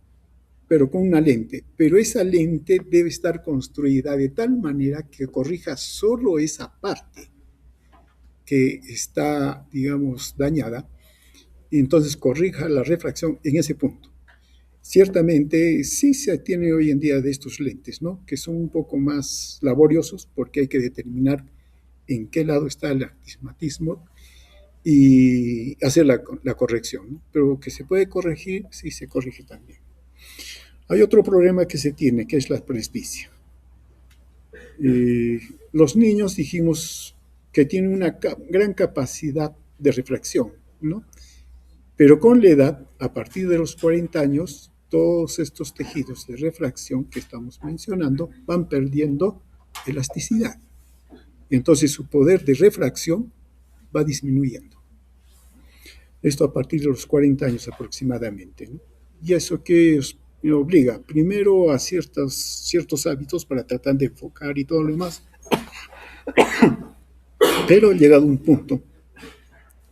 Pero con una lente. Pero esa lente debe estar construida de tal manera que corrija solo esa parte que está, digamos, dañada, y entonces corrija la refracción en ese punto. Ciertamente sí se tiene hoy en día de estos lentes, ¿no? Que son un poco más laboriosos porque hay que determinar en qué lado está el astigmatismo y hacer la corrección, ¿no? Pero que se puede corregir, sí se corrige también. Hay otro problema que se tiene, que es la presbicia. Los niños dijimos que tienen una gran capacidad de refracción, ¿no? Pero con la edad, a partir de los 40 años, todos estos tejidos de refracción que estamos mencionando van perdiendo elasticidad. Entonces su poder de refracción va disminuyendo. Esto a partir de los 40 años aproximadamente, ¿no? Y eso que me obliga primero a ciertos hábitos para tratar de enfocar y todo lo demás. Pero llegado a un punto,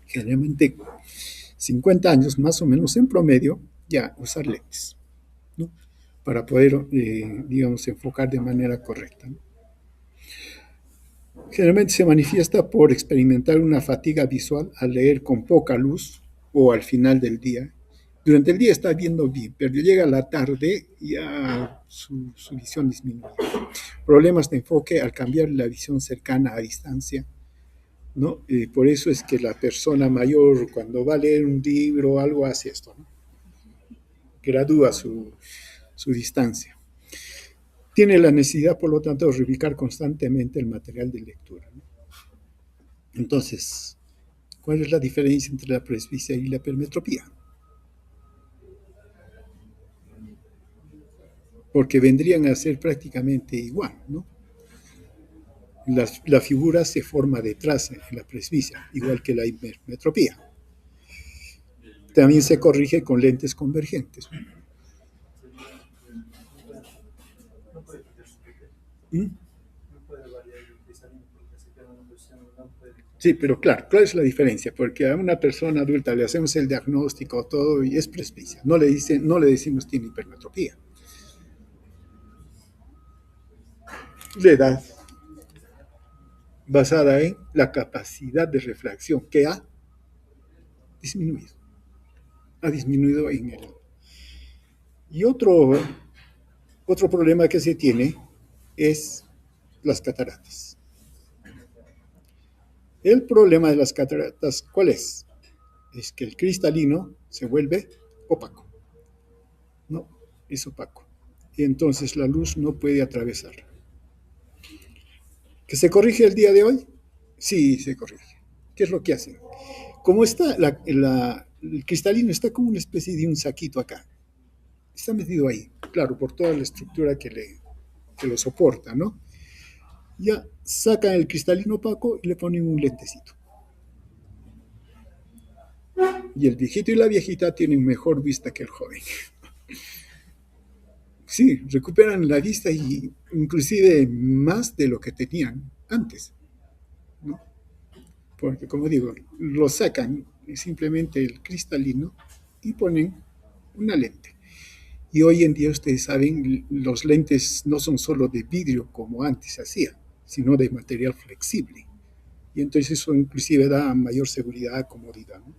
generalmente 50 años más o menos en promedio, ya usar lentes, ¿no? Para poder, digamos, enfocar de manera correcta, ¿no? Generalmente se manifiesta por experimentar una fatiga visual al leer con poca luz o al final del día. Durante el día está viendo bien, pero llega la tarde y ya su visión disminuye. Problemas de enfoque al cambiar la visión cercana a distancia, ¿no? Por eso es que la persona mayor, cuando va a leer un libro o algo, hace esto, ¿no? Gradúa su distancia. tiene la necesidad, por lo tanto, de reubicar constantemente el material de lectura, ¿no? Entonces, ¿cuál es la diferencia entre la presbicia y la hipermetropía? Porque vendrían a ser prácticamente igual, ¿no? La figura se forma detrás en la presbicia, igual que la hipermetropía. También se corrige con lentes convergentes. ¿Mm? Sí, pero claro, ¿cuál es la diferencia? Porque a una persona adulta le hacemos el diagnóstico, todo, y es presbicia. No le decimos tiene hipermetropía. La edad basada en la capacidad de refracción que ha disminuido. Ha disminuido en él. Y otro problema que se tiene es las cataratas. El problema de las cataratas, ¿cuál es? Es que el cristalino se vuelve opaco. No, es opaco. Y entonces la luz no puede atravesarlo. ¿Que se corrige el día de hoy? Sí, se corrige. ¿Qué es lo que hacen? Como está el cristalino está como una especie de un saquito acá. Está metido ahí, claro, por toda la estructura que lo soporta, ¿no? Ya sacan el cristalino opaco y le ponen un lentecito. Y el viejito y la viejita tienen mejor vista que el joven. Sí, recuperan la vista y inclusive más de lo que tenían antes, ¿no? Porque, como digo, lo sacan simplemente el cristalino y ponen una lente. Y hoy en día, ustedes saben, los lentes no son solo de vidrio como antes se hacía, sino de material flexible. Y entonces eso inclusive da mayor seguridad, comodidad, ¿no?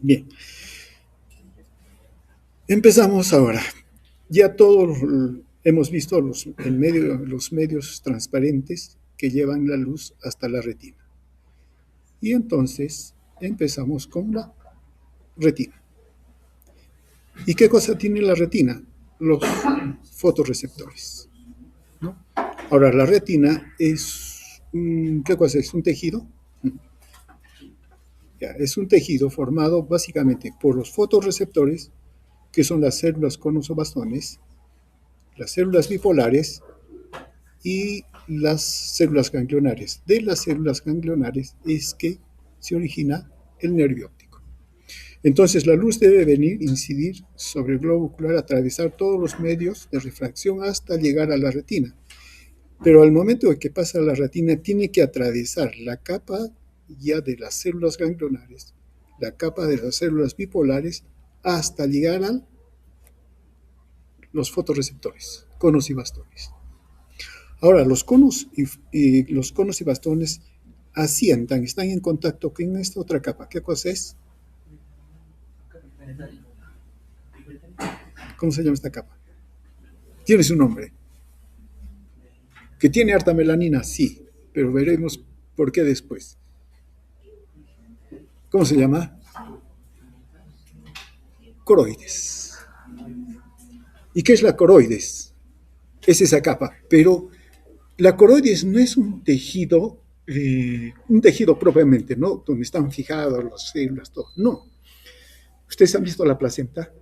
Bien. Empezamos ahora. Ya todos hemos visto los medios transparentes que llevan la luz hasta la retina. Y entonces empezamos con la retina. ¿Y qué cosa tiene la retina? Los fotorreceptores, ¿no? Ahora, la retina es, ¿qué cosa es? ¿Un tejido? Ya, es un tejido formado básicamente por los fotorreceptores, que son las células conos o bastones, las células bipolares y las células ganglionares. De las células ganglionares es que se origina el nervio óptico. Entonces, la luz debe venir, incidir sobre el globo ocular, atravesar todos los medios de refracción hasta llegar a la retina. Pero al momento de que pasa a la retina, tiene que atravesar la capa ya de las células ganglionares, la capa de las células bipolares, hasta llegar a los fotorreceptores, conos y bastones. Ahora, los conos y bastones asientan, están en contacto con esta otra capa. ¿Qué cosa es? ¿Cómo se llama esta capa? Tiene su nombre. ¿Que tiene harta melanina? Sí, pero veremos por qué después. ¿Cómo se llama? Coroides. ¿Y qué es la coroides? Es esa capa, pero la coroides no es un tejido propiamente, ¿no? Donde están fijadas las células, todo. No. ¿Ustedes han visto la placenta?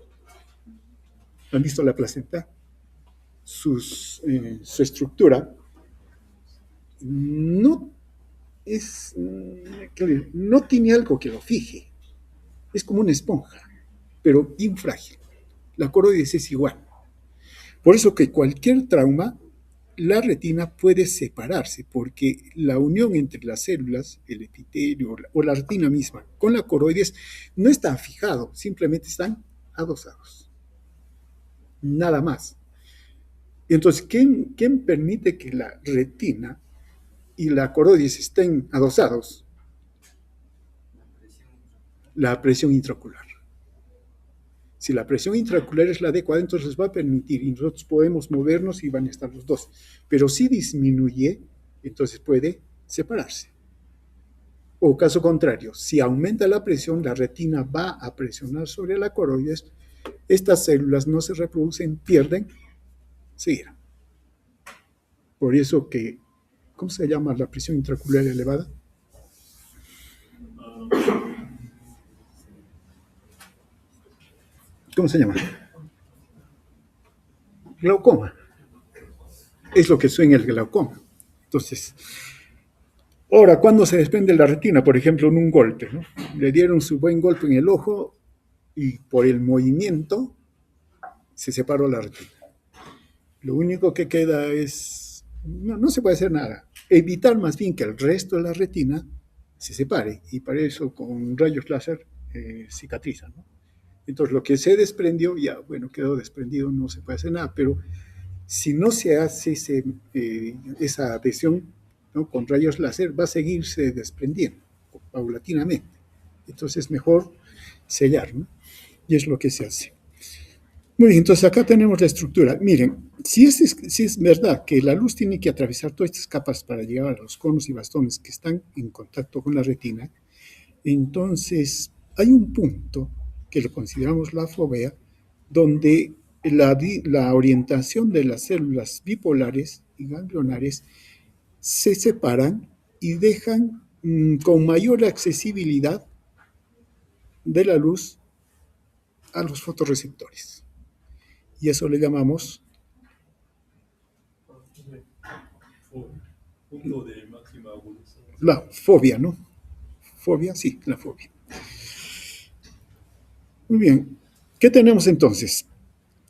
¿Han visto la placenta? Su estructura no tiene algo que lo fije. Es como una esponja, pero bien frágil. La coroides es igual. Por eso que cualquier trauma, la retina puede separarse, porque la unión entre las células, el epitelio o la retina misma con la coroides no están fijados, simplemente están adosados. Nada más. Entonces, ¿quién permite que la retina y la coroides estén adosados? La presión intraocular. Si la presión intraocular es la adecuada, entonces va a permitir, y nosotros podemos movernos y van a estar los dos. Pero si disminuye, entonces puede separarse. O caso contrario, si aumenta la presión, la retina va a presionar sobre la coroides, estas células no se reproducen, pierden ceguera. Por eso que, ¿cómo se llama la presión intraocular elevada? ¿Cómo se llama? Glaucoma. Es lo que suena el glaucoma. Entonces, ahora, ¿cuándo se desprende la retina? Por ejemplo, en un golpe, ¿no? Le dieron su buen golpe en el ojo y por el movimiento se separó la retina. Lo único que queda es, no se puede hacer nada. Evitar más bien que el resto de la retina se separe y para eso con rayos láser cicatrizan, ¿no? Entonces lo que se desprendió, ya, bueno, quedó desprendido, no se puede hacer nada, pero si no se hace esa adhesión, ¿no?, con rayos láser, va a seguirse desprendiendo paulatinamente. Entonces es mejor sellar, ¿no? Y es lo que se hace. Muy bien, entonces acá tenemos la estructura. Miren, si es verdad que la luz tiene que atravesar todas estas capas para llegar a los conos y bastones que están en contacto con la retina, entonces hay un punto que lo consideramos la fovea, donde la orientación de las células bipolares y ganglionares se separan y dejan con mayor accesibilidad de la luz a los fotorreceptores. Y eso le llamamos Punto de máxima evolución. la fobia, ¿no? Fobia, sí, la fobia. Muy bien. ¿Qué tenemos entonces?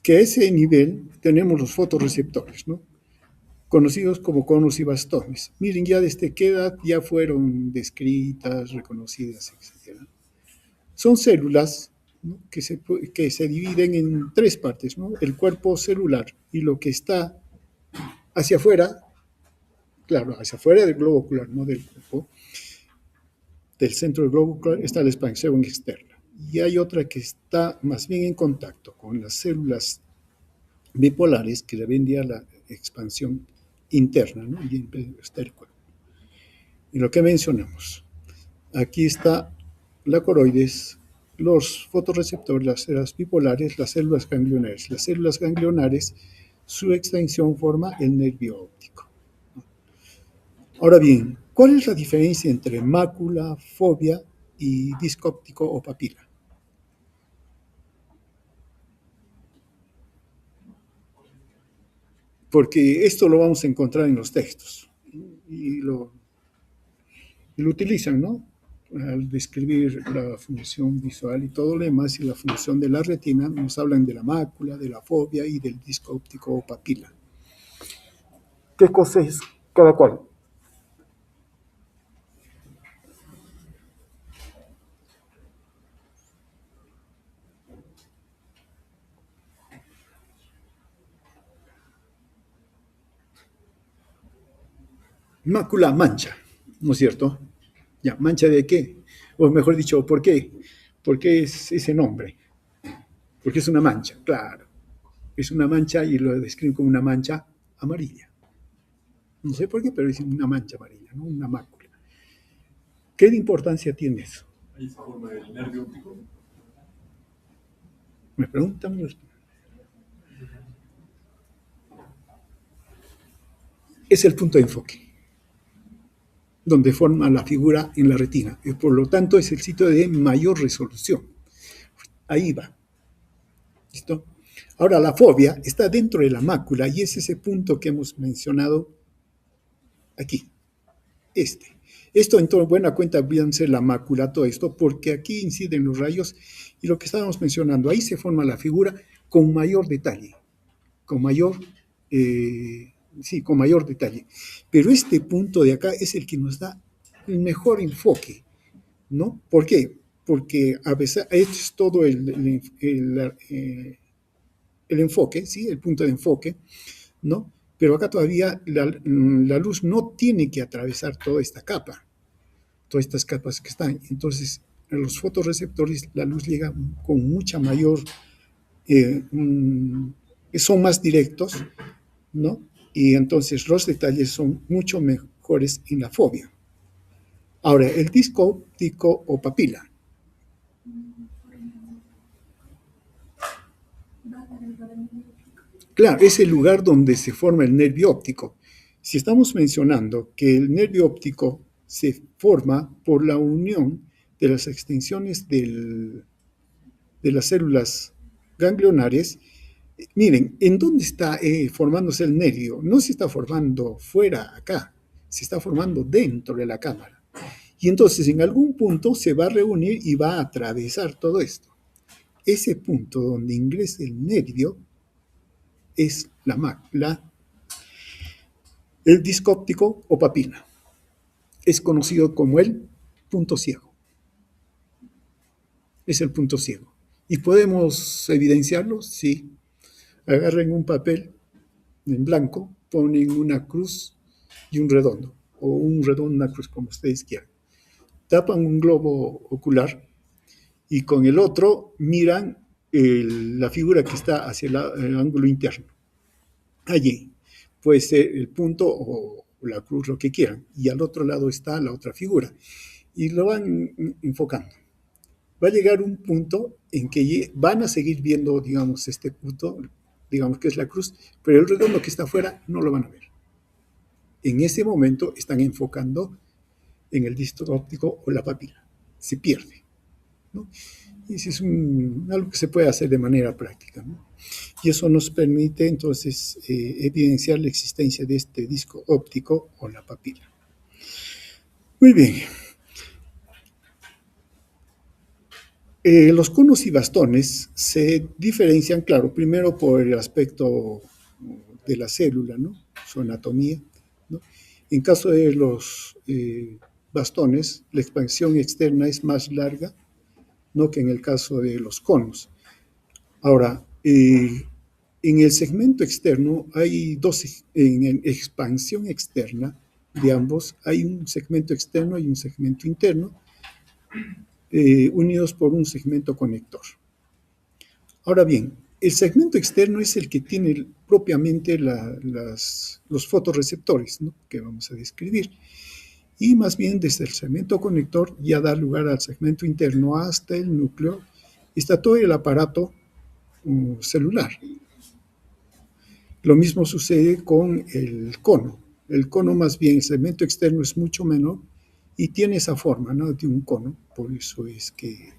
Que a ese nivel tenemos los fotorreceptores, ¿no?, conocidos como conos y bastones. Miren, ya desde qué edad ya fueron descritas, reconocidas, etc. Son células, ¿no?, que se dividen en tres partes, ¿no? El cuerpo celular y lo que está hacia afuera, claro, hacia afuera del globo ocular, no del cuerpo, del centro del globo ocular está la expansión externa. Y hay otra que está más bien en contacto con las células bipolares, que le vendía la expansión interna, ¿no?, y está el cuerpo. Y lo que mencionamos, aquí está la coroides, los fotorreceptores, las células bipolares, las células ganglionares. Las células ganglionares, su extensión forma el nervio óptico. Ahora bien, ¿cuál es la diferencia entre mácula, fovea y disco óptico o papila? Porque esto lo vamos a encontrar en los textos y lo utilizan, ¿no?, al describir la función visual y todo lo demás, y la función de la retina, nos hablan de la mácula, de la fovea y del disco óptico o papila. ¿Qué cosa es cada cual? Mácula, mancha, ¿no es cierto? Ya, ¿mancha de qué? O mejor dicho, ¿por qué? ¿Por qué es ese nombre? Porque es una mancha, claro. Es una mancha y lo describen como una mancha amarilla. No sé por qué, pero es una mancha amarilla, ¿no?, una mácula. ¿Qué de importancia tiene eso? Ahí se forma el nervio óptico. Me preguntan. Es el punto de enfoque, donde forma la figura en la retina. Y por lo tanto, es el sitio de mayor resolución. Ahí va. ¿Listo? Ahora, la fovea está dentro de la mácula y es ese punto que hemos mencionado aquí. Esto, en toda buena cuenta, viene a ser la mácula, todo esto, porque aquí inciden los rayos y lo que estábamos mencionando, ahí se forma la figura con mayor detalle, con mayor detalle. Pero este punto de acá es el que nos da el mejor enfoque, ¿no? ¿Por qué? Porque a veces esto es todo el enfoque, ¿sí?, el punto de enfoque, ¿no? Pero acá todavía la luz no tiene que atravesar toda esta capa, todas estas capas que están. Entonces, en los fotorreceptores la luz llega con mucha mayor, son más directos, ¿no? Y entonces los detalles son mucho mejores en la fovea. Ahora, el disco óptico o papila. Claro, es el lugar donde se forma el nervio óptico. Si estamos mencionando que el nervio óptico se forma por la unión de las extensiones de las células ganglionares, miren, ¿en dónde está formándose el nervio? No se está formando fuera, acá, se está formando dentro de la cámara. Y entonces en algún punto se va a reunir y va a atravesar todo esto. Ese punto donde ingresa el nervio es el disco óptico o papila. Es conocido como el punto ciego. Es el punto ciego. ¿Y podemos evidenciarlo? Sí. Agarren un papel en blanco, ponen una cruz y un redondo, o un redondo, una cruz, como ustedes quieran. Tapan un globo ocular y con el otro miran la figura que está hacia el ángulo interno. Allí puede ser el punto o la cruz, lo que quieran, y al otro lado está la otra figura. Y lo van enfocando. Va a llegar un punto en que van a seguir viendo, digamos, este punto, digamos que es la cruz, pero el redondo que está afuera no lo van a ver. En ese momento están enfocando en el disco óptico o la papila. Se pierde, ¿no? Y eso es algo que se puede hacer de manera práctica, ¿no? Y eso nos permite entonces evidenciar la existencia de este disco óptico o la papila. Muy bien. Los conos y bastones se diferencian, claro, primero por el aspecto de la célula, ¿no? Su anatomía, ¿no? En caso de los bastones, la expansión externa es más larga, ¿no?, que en el caso de los conos. Ahora, en el segmento externo hay en expansión externa de ambos hay un segmento externo y un segmento interno, unidos por un segmento conector. Ahora bien, el segmento externo es el que tiene propiamente los fotorreceptores, ¿no?, que vamos a describir. Y más bien desde el segmento conector ya da lugar al segmento interno hasta el núcleo. Está todo el aparato celular. Lo mismo sucede con el cono. El cono más bien, el segmento externo es mucho menor y tiene esa forma, ¿no?, de un cono, por eso es que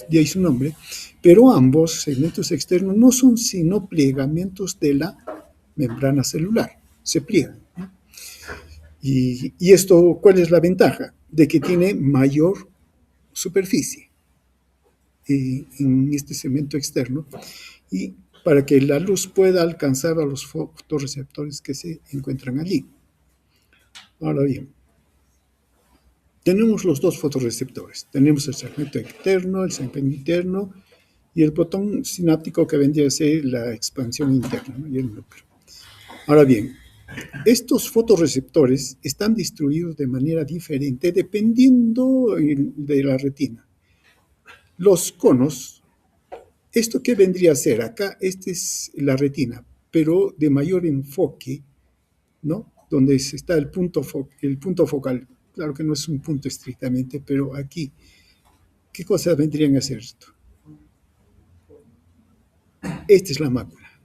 de ahí su nombre, pero ambos segmentos externos no son sino plegamientos de la membrana celular, se pliegan, ¿no? Y esto, ¿cuál es la ventaja? De que tiene mayor superficie en este segmento externo y para que la luz pueda alcanzar a los fotorreceptores que se encuentran allí. Ahora bien, tenemos los dos fotorreceptores. Tenemos el segmento externo, el segmento interno y el botón sináptico que vendría a ser la expansión interna, ¿no?, y el núcleo. Ahora bien, estos fotorreceptores están distribuidos de manera diferente dependiendo de la retina. Los conos, ¿esto qué vendría a ser? Acá, esta es la retina, pero de mayor enfoque, ¿no?, donde está el punto focal. Claro que no es un punto estrictamente, pero aquí, ¿qué cosas vendrían a ser esto? Esta es la mácula,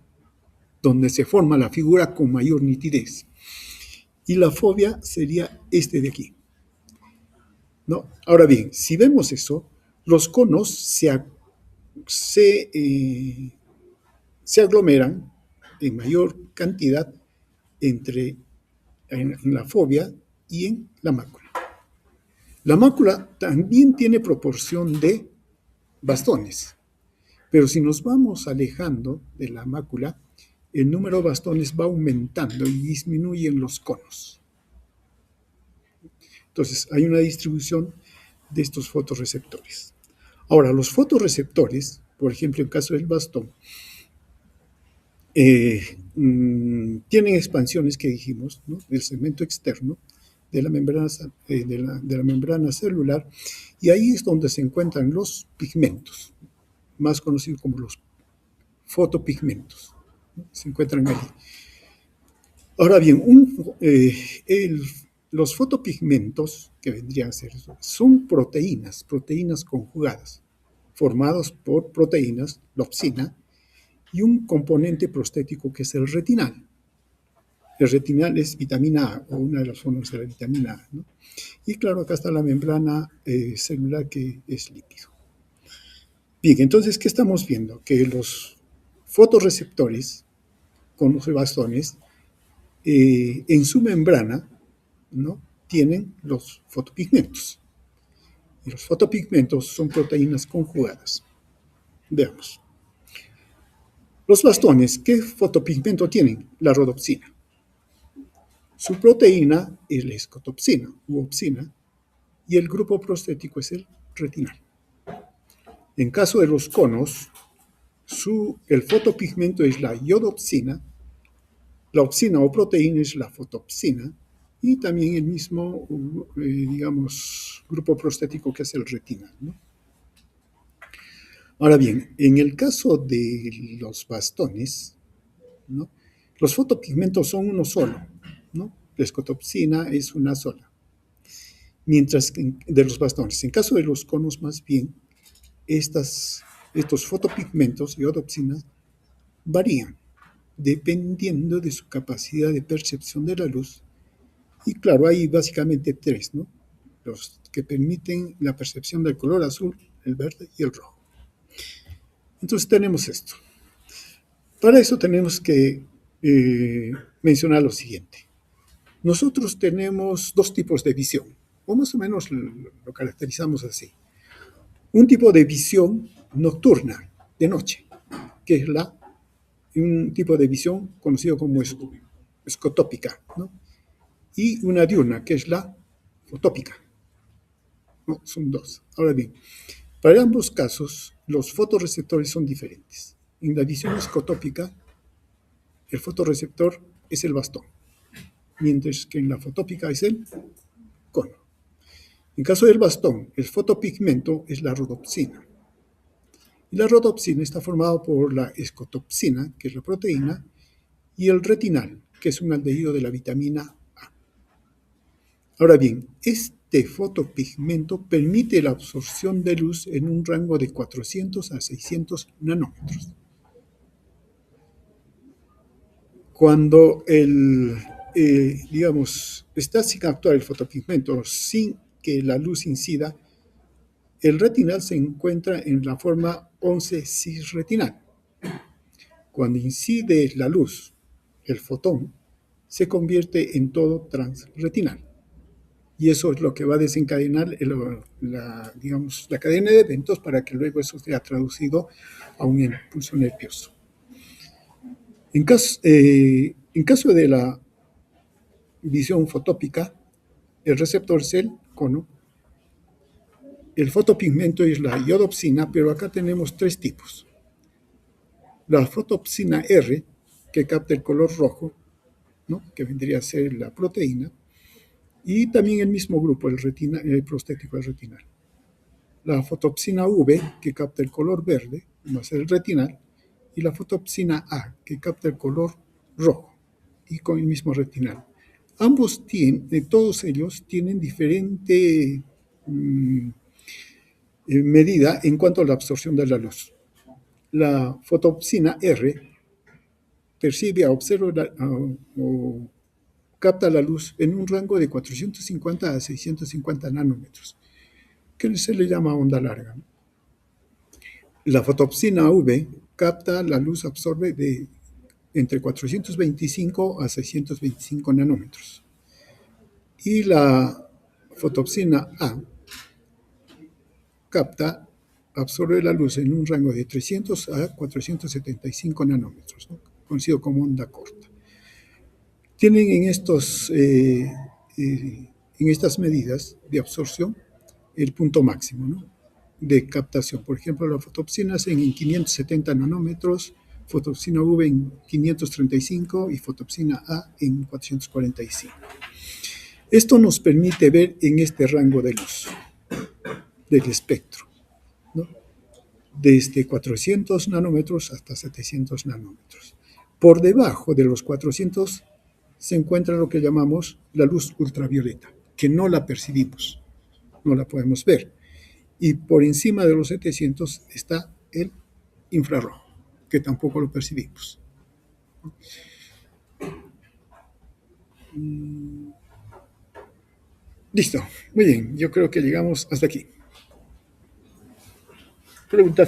donde se forma la figura con mayor nitidez. Y la fovea sería este de aquí, ¿no? Ahora bien, si vemos eso, los conos se aglomeran en mayor cantidad en la fovea y en la mácula. La mácula también tiene proporción de bastones, pero si nos vamos alejando de la mácula, el número de bastones va aumentando y disminuyen los conos. Entonces, hay una distribución de estos fotorreceptores. Ahora, los fotorreceptores, por ejemplo, en el caso del bastón, tienen expansiones que dijimos, ¿no?, del segmento externo de la membrana celular, y ahí es donde se encuentran los pigmentos, más conocidos como los fotopigmentos, ¿no?, se encuentran allí. Ahora bien, los fotopigmentos, que vendrían a ser, son proteínas conjugadas, formadas por proteínas, la opsina, y un componente prostético que es el retinal. El retinal es vitamina A, o una de las formas de la vitamina A, ¿no? Y claro, acá está la membrana celular, que es lípido. Bien, entonces, ¿qué estamos viendo? Que los fotorreceptores con los bastones, en su membrana, ¿no?, tienen los fotopigmentos. Y los fotopigmentos son proteínas conjugadas. Veamos. Los bastones, ¿qué fotopigmento tienen? La rodopsina. Su proteína es la escotopsina u opsina, y el grupo prostético es el retinal. En caso de los conos, el fotopigmento es la iodopsina, la opsina o proteína es la fotopsina, y también el mismo, digamos, grupo prostético, que es el retinal, ¿no? Ahora bien, en el caso de los bastones, ¿no?, los fotopigmentos son uno solo, ¿no? La escotopsina es una sola. Mientras que de los bastones, en caso de los conos, más bien, estos fotopigmentos, iodopsinas, varían dependiendo de su capacidad de percepción de la luz. Y claro, hay básicamente tres, ¿no?, los que permiten la percepción del color azul, el verde y el rojo. Entonces tenemos esto. Para eso tenemos que mencionar lo siguiente. Nosotros tenemos dos tipos de visión, o más o menos lo caracterizamos así. Un tipo de visión nocturna, de noche, que es un tipo de visión conocido como escotópica, ¿no?, y una diurna, que es la fotópica. No, son dos. Ahora bien, para ambos casos, los fotorreceptores son diferentes. En la visión escotópica, el fotorreceptor es el bastón, mientras que en la fotópica es el cono. En caso del bastón, el fotopigmento es la rodopsina. Y la rodopsina está formada por la escotopsina, que es la proteína, y el retinal, que es un aldehído de la vitamina A. Ahora bien, este fotopigmento permite la absorción de luz en un rango de 400 a 600 nanómetros. Cuando digamos, está sin actuar el fotopigmento, sin que la luz incida, el retinal se encuentra en la forma 11 cisretinal. Cuando incide la luz, el fotón se convierte en todo transretinal. Y eso es lo que va a desencadenar la cadena de eventos, para que luego eso sea traducido a un impulso nervioso. En caso de la visión fotópica, el receptor es el cono, el fotopigmento es la iodopsina, pero acá tenemos tres tipos. La fotopsina R, que capta el color rojo, ¿no?, que vendría a ser la proteína, y también el mismo grupo, el prostético, el retinal. La fotopsina V, que capta el color verde, va a ser el retinal, y la fotopsina A, que capta el color rojo, y con el mismo retinal. Todos ellos tienen diferente medida en cuanto a la absorción de la luz. La fotopsina R percibe, observa o capta la luz en un rango de 450 a 650 nanómetros, que se le llama onda larga. La fotopsina V capta la luz, absorbe de entre 425 a 625 nanómetros. Y la fotopsina A absorbe la luz en un rango de 300 a 475 nanómetros, ¿no?, conocido como onda corta. Tienen en estas medidas de absorción el punto máximo, ¿no?, de captación. Por ejemplo, la fotopsina en 570 nanómetros, fotopsina V en 535 y fotopsina A en 445. Esto nos permite ver en este rango de luz del espectro, ¿no?, desde 400 nanómetros hasta 700 nanómetros. Por debajo de los 400 se encuentra lo que llamamos la luz ultravioleta, que no la percibimos, no la podemos ver. Y por encima de los 700 está el infrarrojo, que tampoco lo percibimos. Mm, Listo, muy bien, yo creo que llegamos hasta aquí. Preguntas.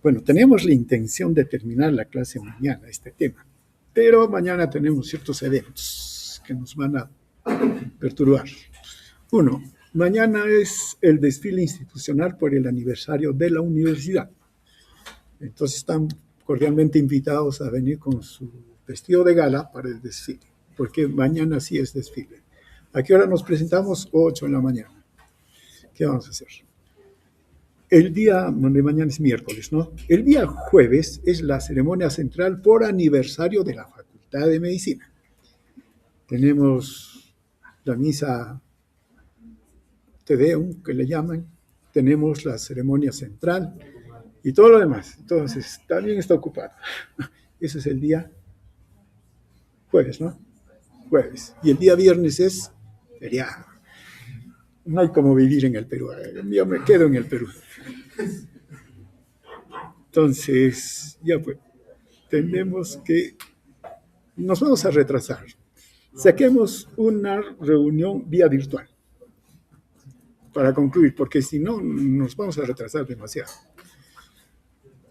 Bueno, tenemos la intención de terminar la clase mañana, este tema, pero mañana tenemos ciertos eventos que nos van a perturbar. Uno, mañana es el desfile institucional por el aniversario de la universidad. Entonces están cordialmente invitados a venir con su vestido de gala para el desfile, porque mañana sí es desfile. ¿A qué hora nos presentamos? 8 de la mañana. ¿Qué vamos a hacer? El día, donde mañana es miércoles, ¿no? El día jueves es la ceremonia central por aniversario de la Facultad de Medicina. Tenemos la misa Te Deum, que le llaman, tenemos la ceremonia central y todo lo demás. Entonces, también está ocupado. Ese es el día jueves, ¿no? Jueves. Y el día viernes es feriado. No hay como vivir en el Perú. Yo me quedo en el Perú. Entonces, ya pues, tenemos que, nos vamos a retrasar. Saquemos una reunión vía virtual para concluir, porque si no, nos vamos a retrasar demasiado.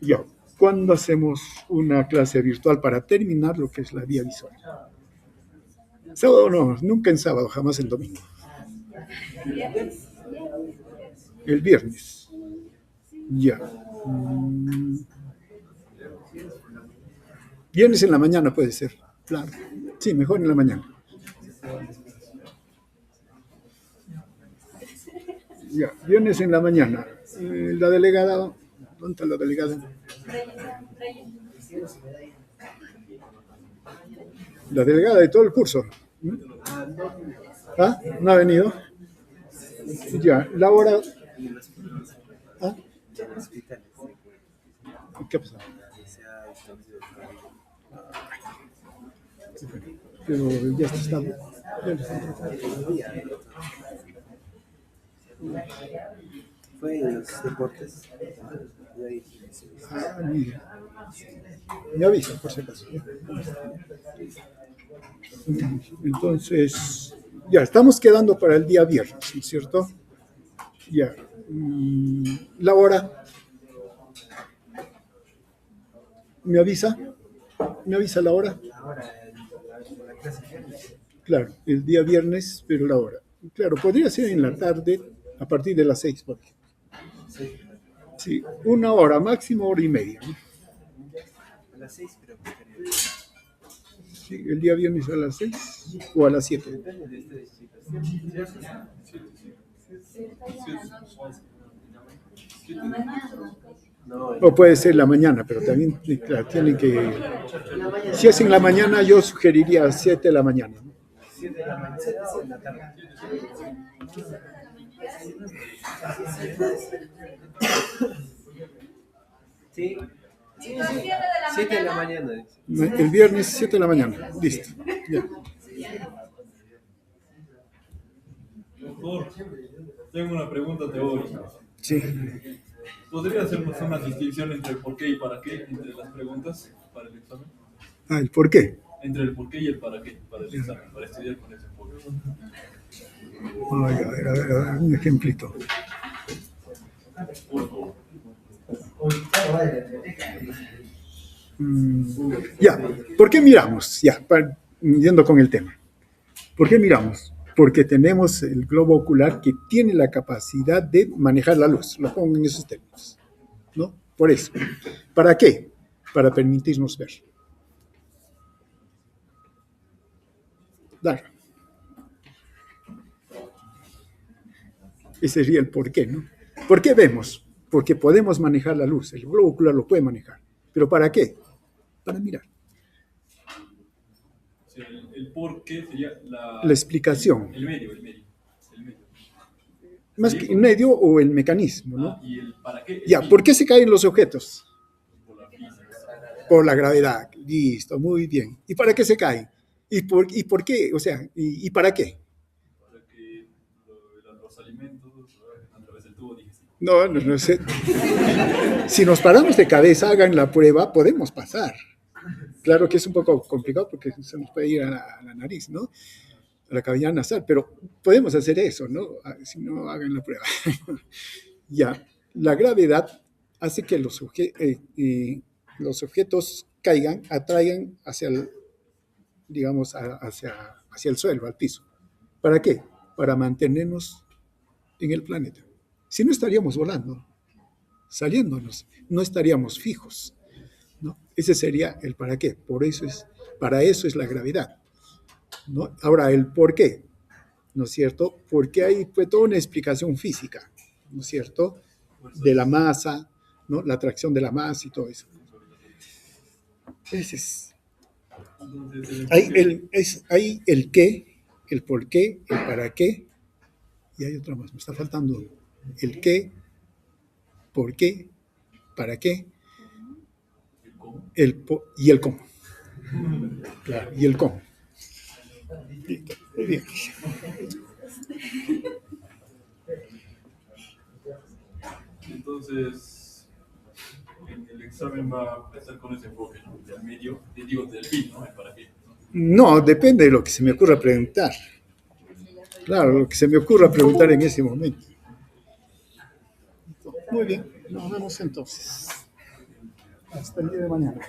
Ya, ¿cuándo hacemos una clase virtual para terminar lo que es la vía visual? Sábado no, nunca en sábado, jamás en domingo. El viernes. Ya. Viernes en la mañana puede ser, claro. Sí, mejor en la mañana. Ya, viernes en la mañana. La delegada, ¿dónde está la delegada? La delegada de todo el curso. ¿Ah? ¿No ha venido? Ya, la hora. ¿Ah? ¿Qué pasa? Pero ya está. Fue en los deportes. Ah, mira. Me avisa, por si acaso. Entonces, ya, estamos quedando para el día viernes, ¿no es cierto? Ya. La hora. ¿Me avisa? ¿Me avisa la hora? La clase viernes. Claro, el día viernes, pero la hora. Claro, podría ser en la tarde, a partir de las 6, por ejemplo. Sí, 1 hora, máximo 1 hora y media, ¿no? A las 6 creo que estaría. Sí, el día viernes a las 6 o a las 7. Depende de ustedes, No, O puede ser la mañana, pero también claro, tienen que... Si es en la mañana, yo sugeriría 7 de la mañana, ¿no? 7 de la mañana, 7 de la tarde. Sí. 7 de la mañana. El viernes 7 de la mañana, listo. Ya. Doctor, tengo una pregunta teórica. Sí. ¿Podría hacernos una distinción entre el por qué y para qué entre las preguntas para el examen? Ah, ¿el por qué? Entre el por qué y el para qué para el examen, para estudiar con ese enfoque. Ay, a ver, un ejemplito. Por favor. Ya, ¿por qué miramos? Ya, yendo con el tema. ¿Por qué miramos? Porque tenemos el globo ocular que tiene la capacidad de manejar la luz. Lo pongo en esos términos, ¿no? Por eso. ¿Para qué? Para permitirnos ver. Claro. Ese sería el por qué, ¿no? ¿Por qué vemos? Porque podemos manejar la luz. El globo ocular lo puede manejar. ¿Pero para qué? Para mirar. O sea, el por qué sería La explicación. el medio, el medio. El medio. Más que el medio o el mecanismo, ¿no? Y el para qué. Ya, ¿por qué se caen los objetos? Por la física. Por la gravedad. Listo, muy bien. ¿Y para qué se caen? ¿Y por qué? O sea, ¿y para qué? Para que los alimentos a través del tubo digestivo. No sé. Si nos paramos de cabeza, hagan la prueba, podemos pasar. Claro que es un poco complicado porque se nos puede ir a la nariz, ¿no? A la cavidad nasal, pero podemos hacer eso, ¿no? Si no, hagan la prueba. Ya, la gravedad hace que los objetos caigan, atraigan hacia el, digamos, hacia el suelo, al piso. ¿Para qué? Para mantenernos en el planeta. Si no estaríamos volando, saliéndonos, no estaríamos fijos, ¿no? Ese sería el para qué. Para eso es la gravedad, ¿no? Ahora, el por qué, ¿no es cierto? Porque hay pues, toda una explicación física, ¿no es cierto? De la masa, ¿no? La atracción de la masa y todo eso. Ese es. Entonces, Hay el qué, el por qué, el para qué, y hay otra más, me está faltando el qué, por qué, para qué, y el cómo. Claro, y el cómo. Muy bien. entonces, en el examen va a empezar con ese enfoque, ¿no? Del medio, digo, del fin, ¿no? ¿Para qué? No, depende de lo que se me ocurra preguntar. Claro, lo que se me ocurra preguntar en ese momento. Muy bien, nos vemos entonces. Hasta el día de mañana.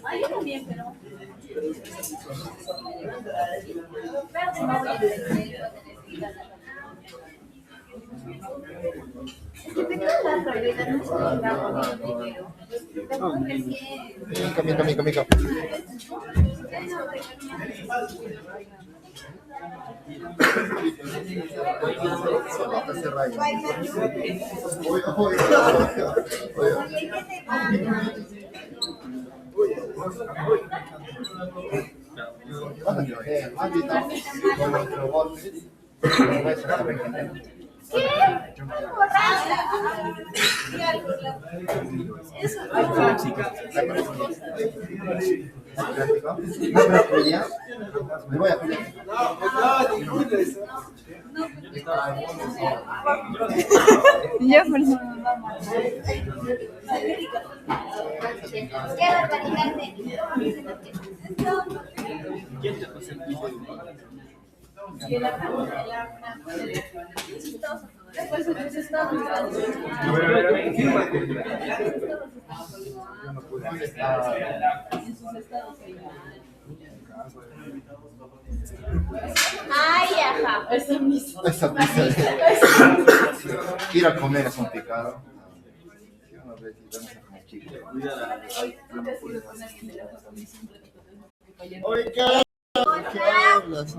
Ay, yo también, pero. Depende de la realidad, no se lo grabo primero. Tampoco recién. Mica. Me voy a pelear. Ya, perdón. Qué barbaridad Ay, ajá. Esa pizza. Ir a comer es un pecado. Oye, ¿qué hablas?